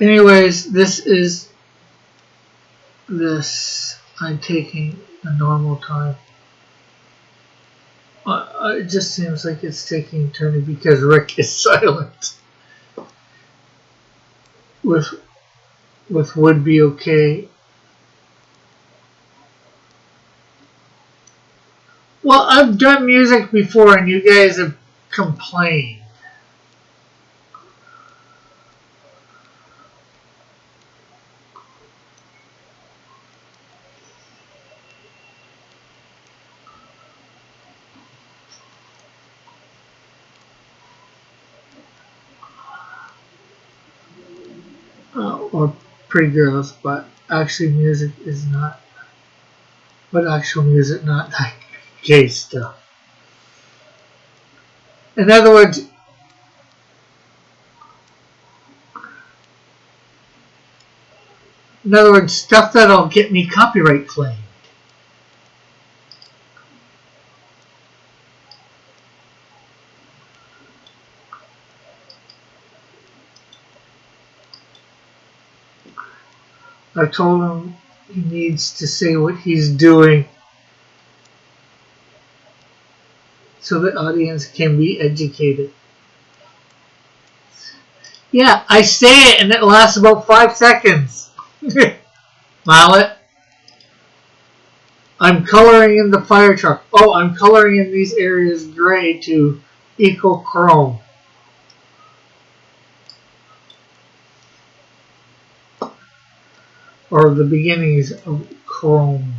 anyways, I'm taking a normal time. It just seems like it's taking eternity because Rick is silent. with would be okay. Well, I've done music before and you guys have complained. Or pretty girls, but actually music is not, but actual music not that gay stuff. In other words, stuff that'll get me copyright claim. I told him he needs to say what he's doing so the audience can be educated. Yeah, I say it and it lasts about 5 seconds. Mallet. I'm coloring in the fire truck. Oh, I'm coloring in these areas gray to equal chrome. Or the beginnings of chrome.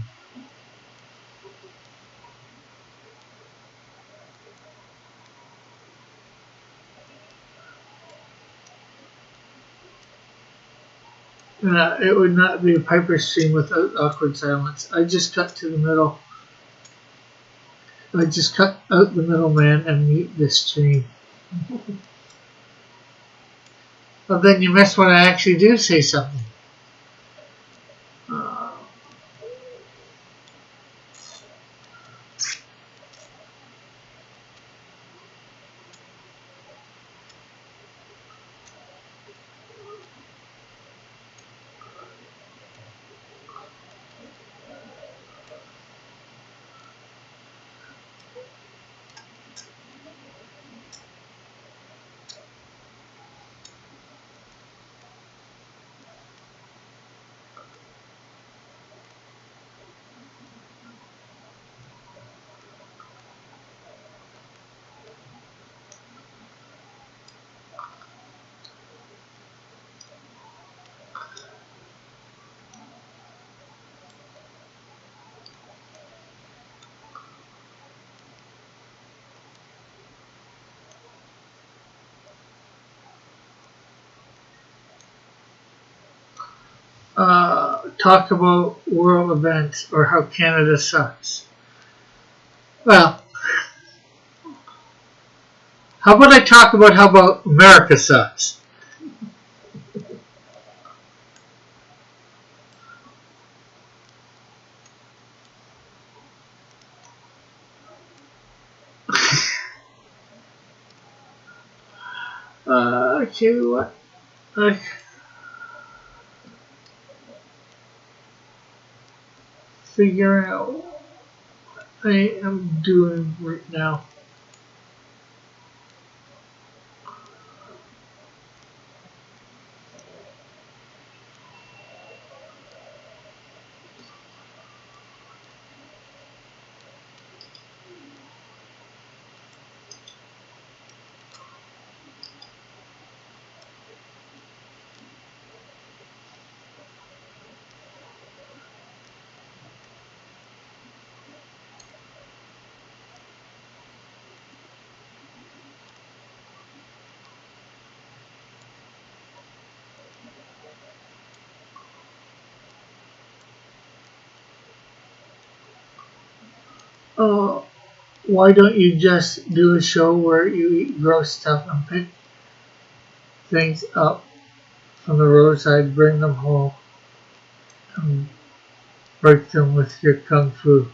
It would not be a Piper stream without awkward silence. I just cut to the middle. I just cut out the middleman and mute this stream. Well, then you miss when I actually do say something. Talk about world events or how Canada sucks. Well, how about I talk about how about America sucks? Okay, what? Figure out what I am doing right now. Why don't you just do a show where you eat gross stuff and pick things up from the roadside, bring them home, and break them with your kung fu?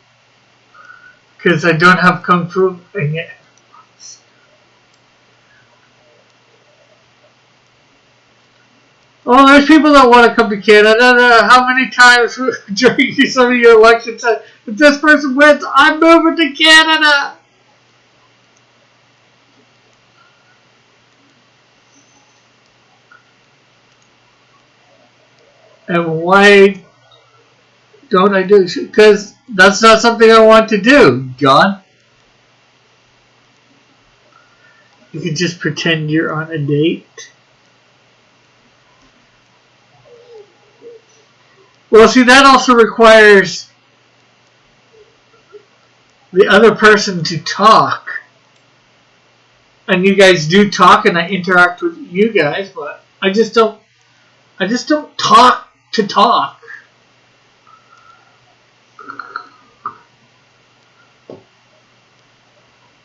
Because I don't have kung fu yet. Oh, there's people that want to come to Canada. How many times during some of your elections said, if this person wins, I'm moving to Canada? And why don't I do it? Because that's not something I want to do, John. You can just pretend you're on a date. Well, see, that also requires the other person to talk. And you guys do talk, and I interact with you guys, but I just don't talk to talk.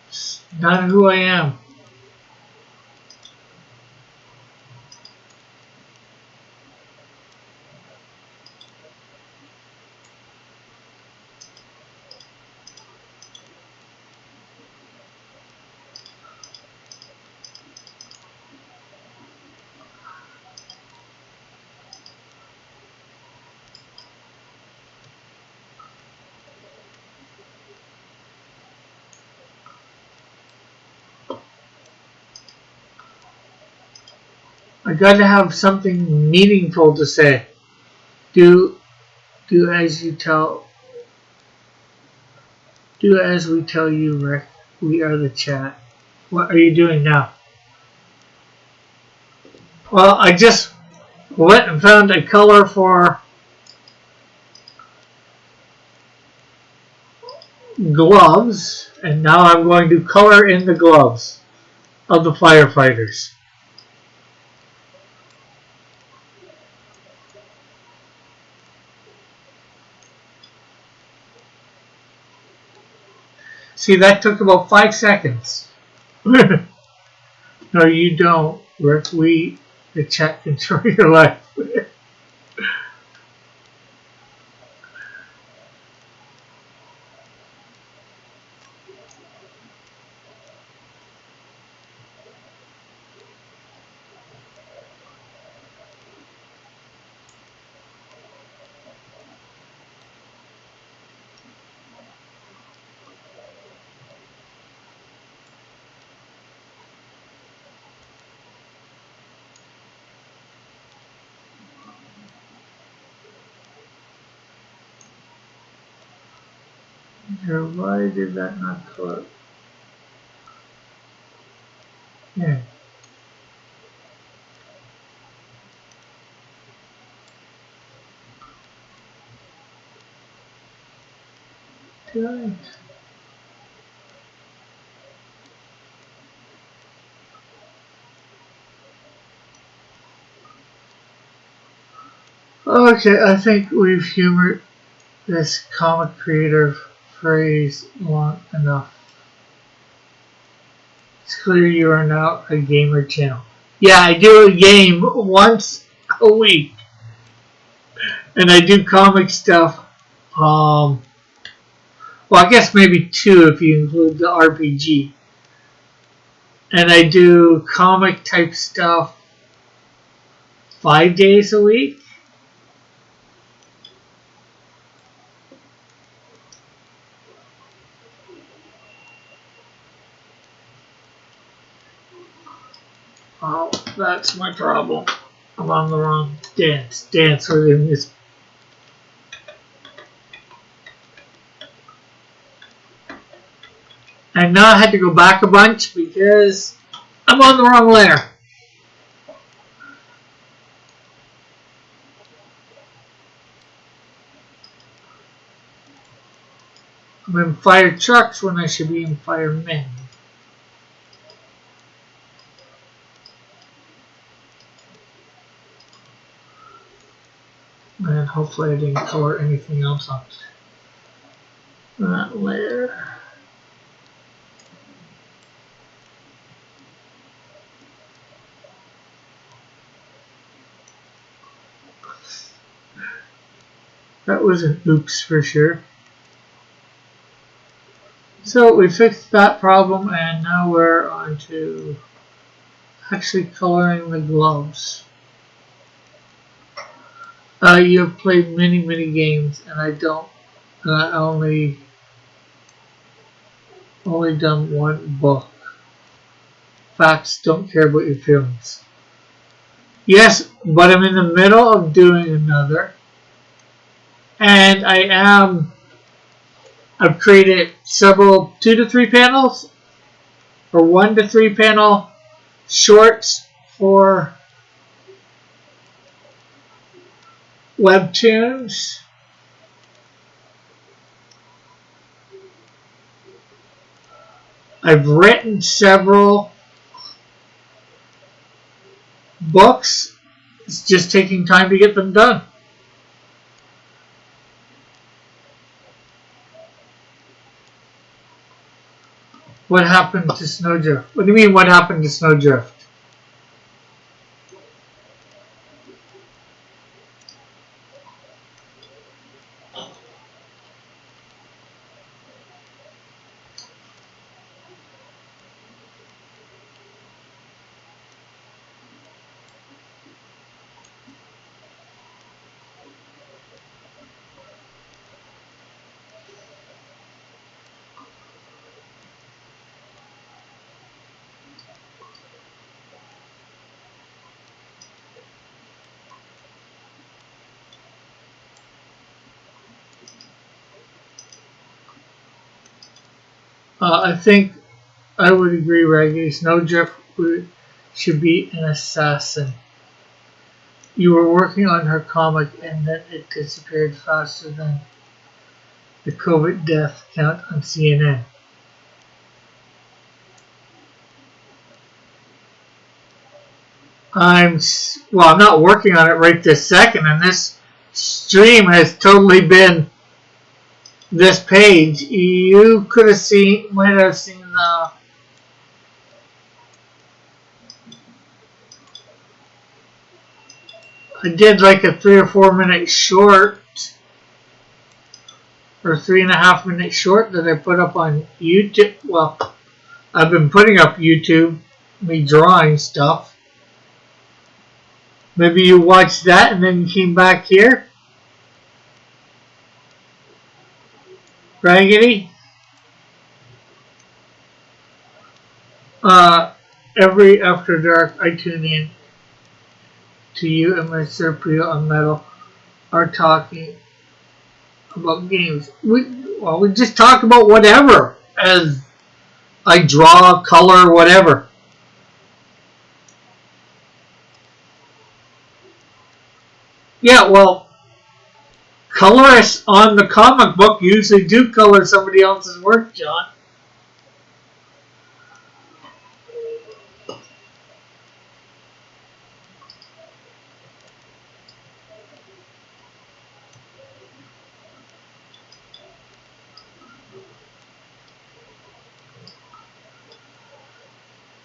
It's not who I am. I got to have something meaningful to say. Do as you tell. Do as we tell you, Rick. We are the chat. What are you doing now? Well, I just went and found a color for gloves, and now I'm going to color in the gloves of the firefighters. See, that took about 5 seconds. No, you don't, Rick. The chat, control your life. Why did that not color? Yeah. Right. Okay, I think we've humored this comic creator phrase long enough. It's clear you are now a gamer channel. Yeah, I do a game once a week. And I do comic stuff. Well, I guess maybe 2 if you include the RPG. And I do comic type stuff 5 days a week. Oh, that's my problem. I'm on the wrong dance. Dance within this. And now I had to go back a bunch because I'm on the wrong layer. I'm in fire trucks when I should be in firemen. And hopefully I didn't color anything else on that layer. That was an oops for sure. So we fixed that problem, and now we're on to actually coloring the gloves. You have played many games, and I don't. I only done one book. Facts don't care about your feelings. Yes, but I'm in the middle of doing another. And I've created several 2 to 3 panels or 1 to 3 panel shorts for Webtoons. I've written several books. It's just taking time to get them done. What happened to Snowdrift? What do you mean, what happened to Snowdrift? I think I would agree, Raggedy. Snowdrift should be an assassin. You were working on her comic and then it disappeared faster than the COVID death count on CNN. I'm not working on it right this second, and this stream has totally been this page. You might have seen the. I did like a 3 or 4 minute short, or 3.5 minute short that I put up on YouTube. Well, I've been putting up YouTube, me drawing stuff. Maybe you watched that and then you came back here. Raggedy? Every After Dark I tune in to you and Mr. Priyo on Metal are talking about games. We just talk about whatever as I draw, color, whatever. Yeah, well, colorists on the comic book usually do color somebody else's work, John.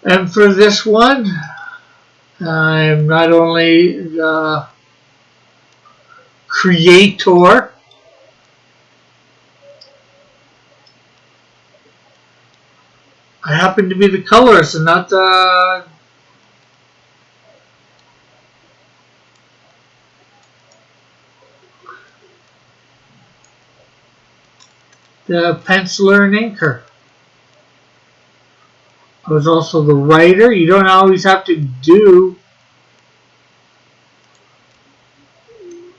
And for this one, I'm not only the creator, I happen to be the colorist and not the penciler and inker. I was also the writer. You don't always have to do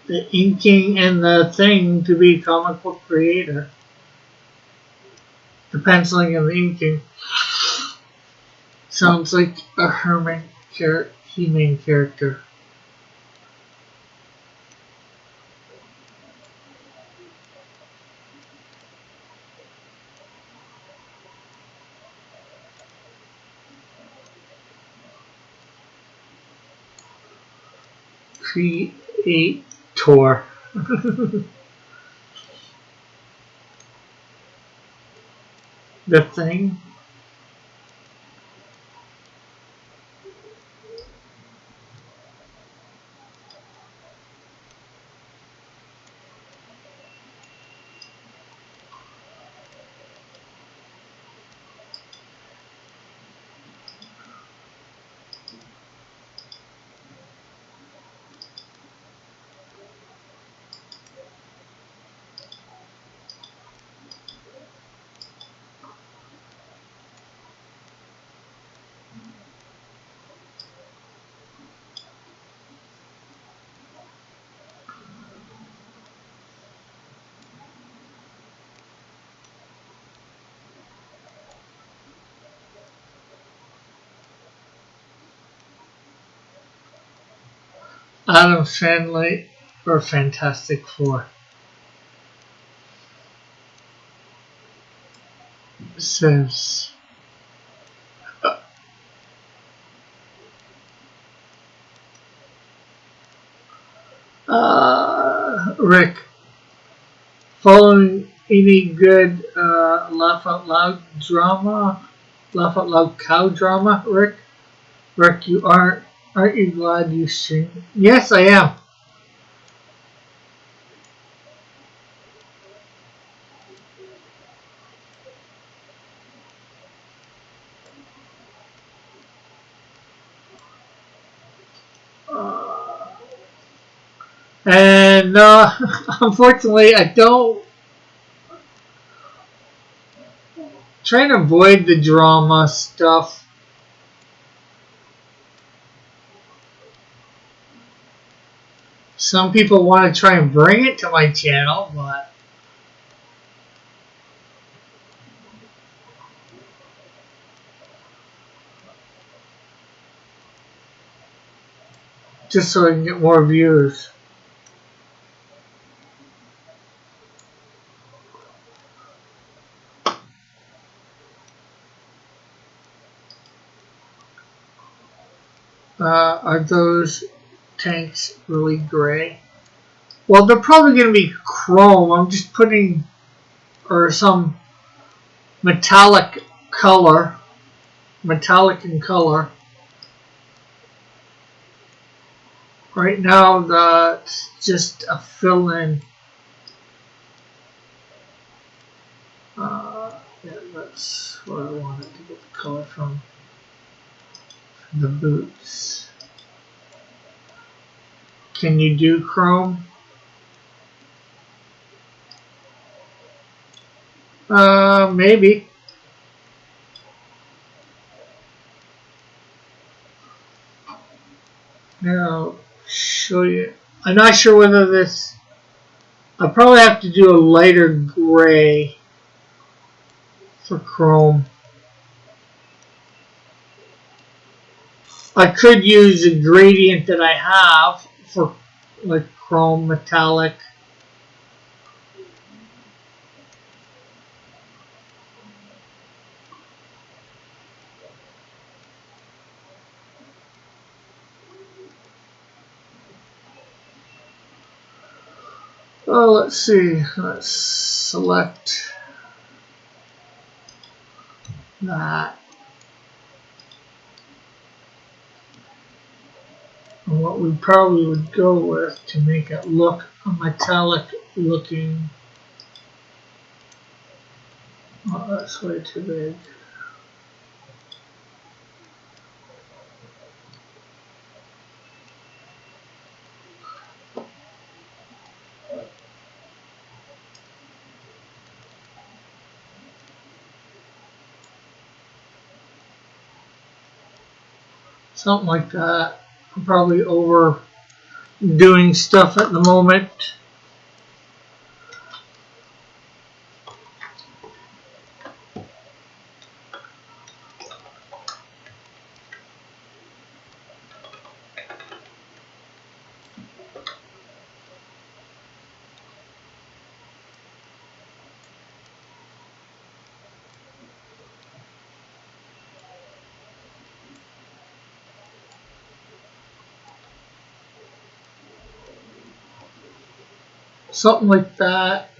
the inking and the thing to be a comic book creator. The penciling and the inking sounds like a He-Man character. Creator. The thing. Adam Sandler or Fantastic Four. Says Rick, following any good laugh out loud drama, laugh out loud cow drama, Rick? Rick, you aren't you glad you stream? Yes, I am. And unfortunately, I don't try to avoid the drama stuff. Some people want to try and bring it to my channel, but just so I can get more views. Are those tanks really gray? Well, they're probably going to be chrome. I'm just putting, or some metallic color, metallic in color. Right now, that's just a fill-in. Yeah, that's where I wanted to get the color from. The boots. Can you do chrome? Maybe. Now, show you. I'm not sure whether this. I'll probably have to do a lighter gray for chrome. I could use a gradient that I have for like chrome metallic. Oh, let's see. Let's select that. And what we probably would go with to make it look a metallic looking. Oh, that's way too big. Something like that. I'm probably overdoing stuff at the moment. Something like that.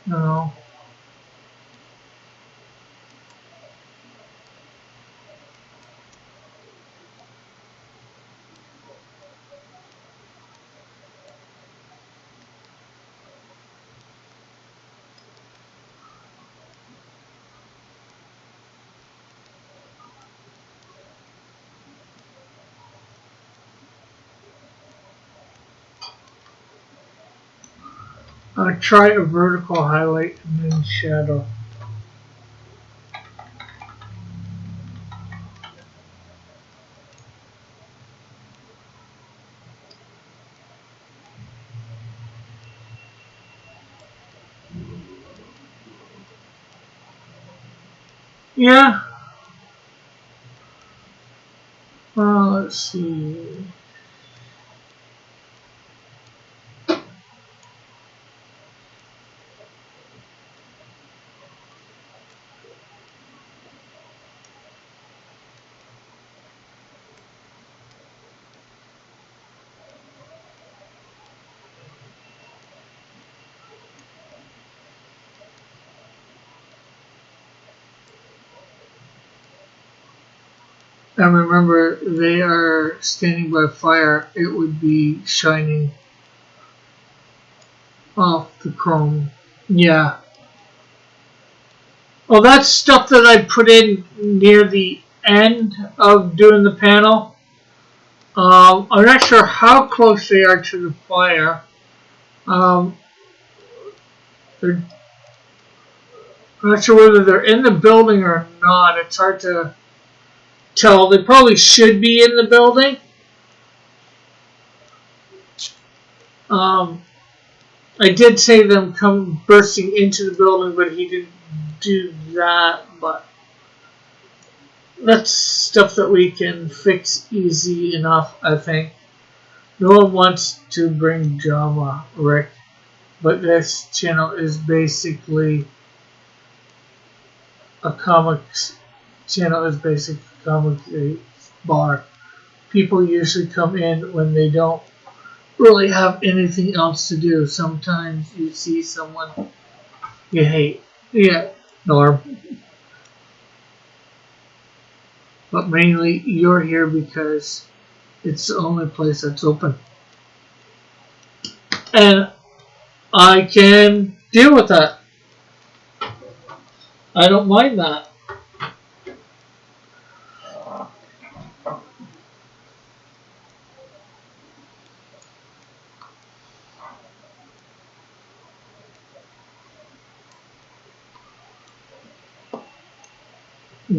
No. Try a vertical highlight and then shadow. Yeah. Well, let's see. And remember, they are standing by fire. It would be shining off the chrome. Yeah. Well, that's stuff that I put in near the end of doing the panel. I'm not sure how close they are to the fire. I'm not sure whether they're in the building or not. It's hard to tell. They probably should be in the building. I did say them come bursting into the building, but he didn't do that. But that's stuff that we can fix easy enough, I think. No one wants to bring drama, Rick, but this channel is basically a comics channel. Is basically a comics bar. People usually come in when they don't really have anything else to do. Sometimes you see someone you hate. Yeah, Norm. But mainly you're here because it's the only place that's open. And I can deal with that. I don't mind that.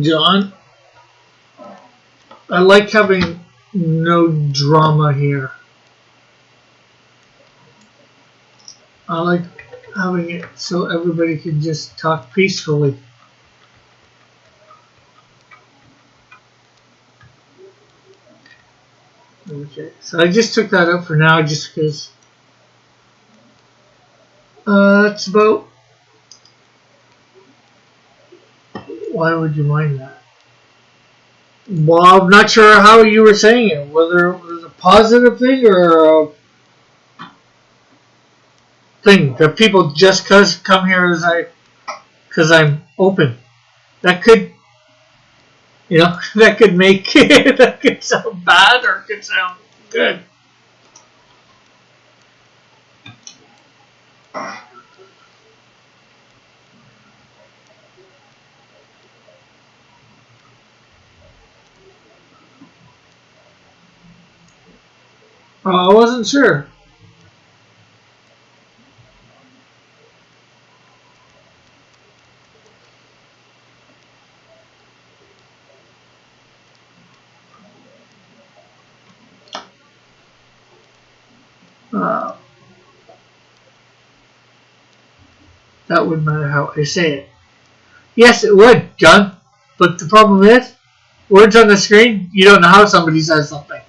John, I like having no drama here. I like having it so everybody can just talk peacefully. Okay, so I just took that out for now just because that's about. Why would you mind that? Well, I'm not sure how you were saying it, whether it was a positive thing or a thing that people just come here because I'm open. That could, that could make that could sound bad or it could sound good. I wasn't sure. That would matter how I say it. Yes, it would, John. But the problem is, words on the screen, you don't know how somebody says something.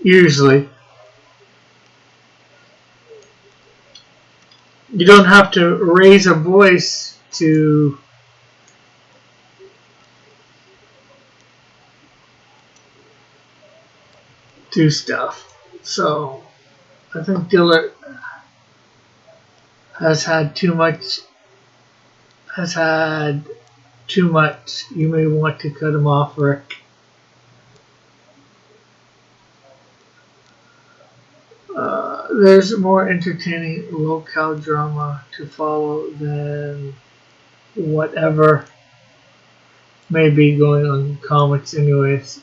Usually. You don't have to raise a voice to do stuff. So, I think Dillard has had too much. You may want to cut him off, Rick. There's more entertaining locale drama to follow than whatever may be going on in comics anyways.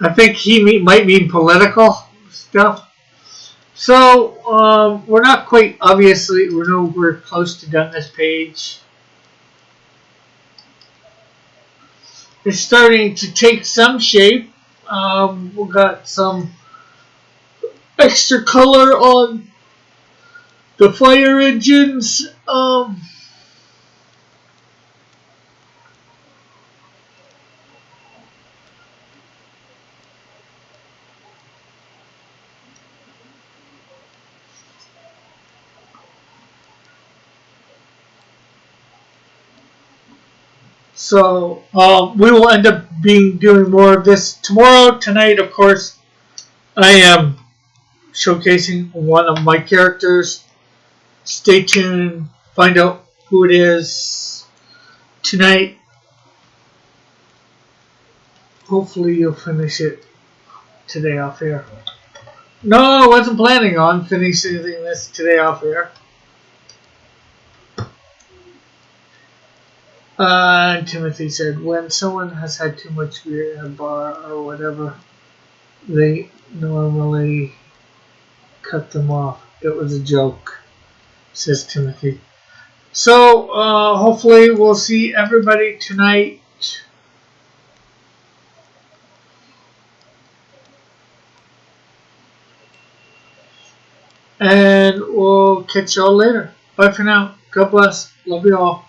I think he might mean political stuff. So, we're not quite, obviously, we're close to done this page. It's starting to take some shape. We've got some extra color on the fire engines. So we will end up doing more of this tomorrow. Tonight, of course, I am showcasing one of my characters. Stay tuned. Find out who it is tonight. Hopefully you'll finish it today off air. No, I wasn't planning on finishing this today off air. Timothy said, when someone has had too much beer in a bar or whatever, they normally cut them off. It was a joke, says Timothy. So, hopefully we'll see everybody tonight. And we'll catch y'all later. Bye for now. God bless. Love you all.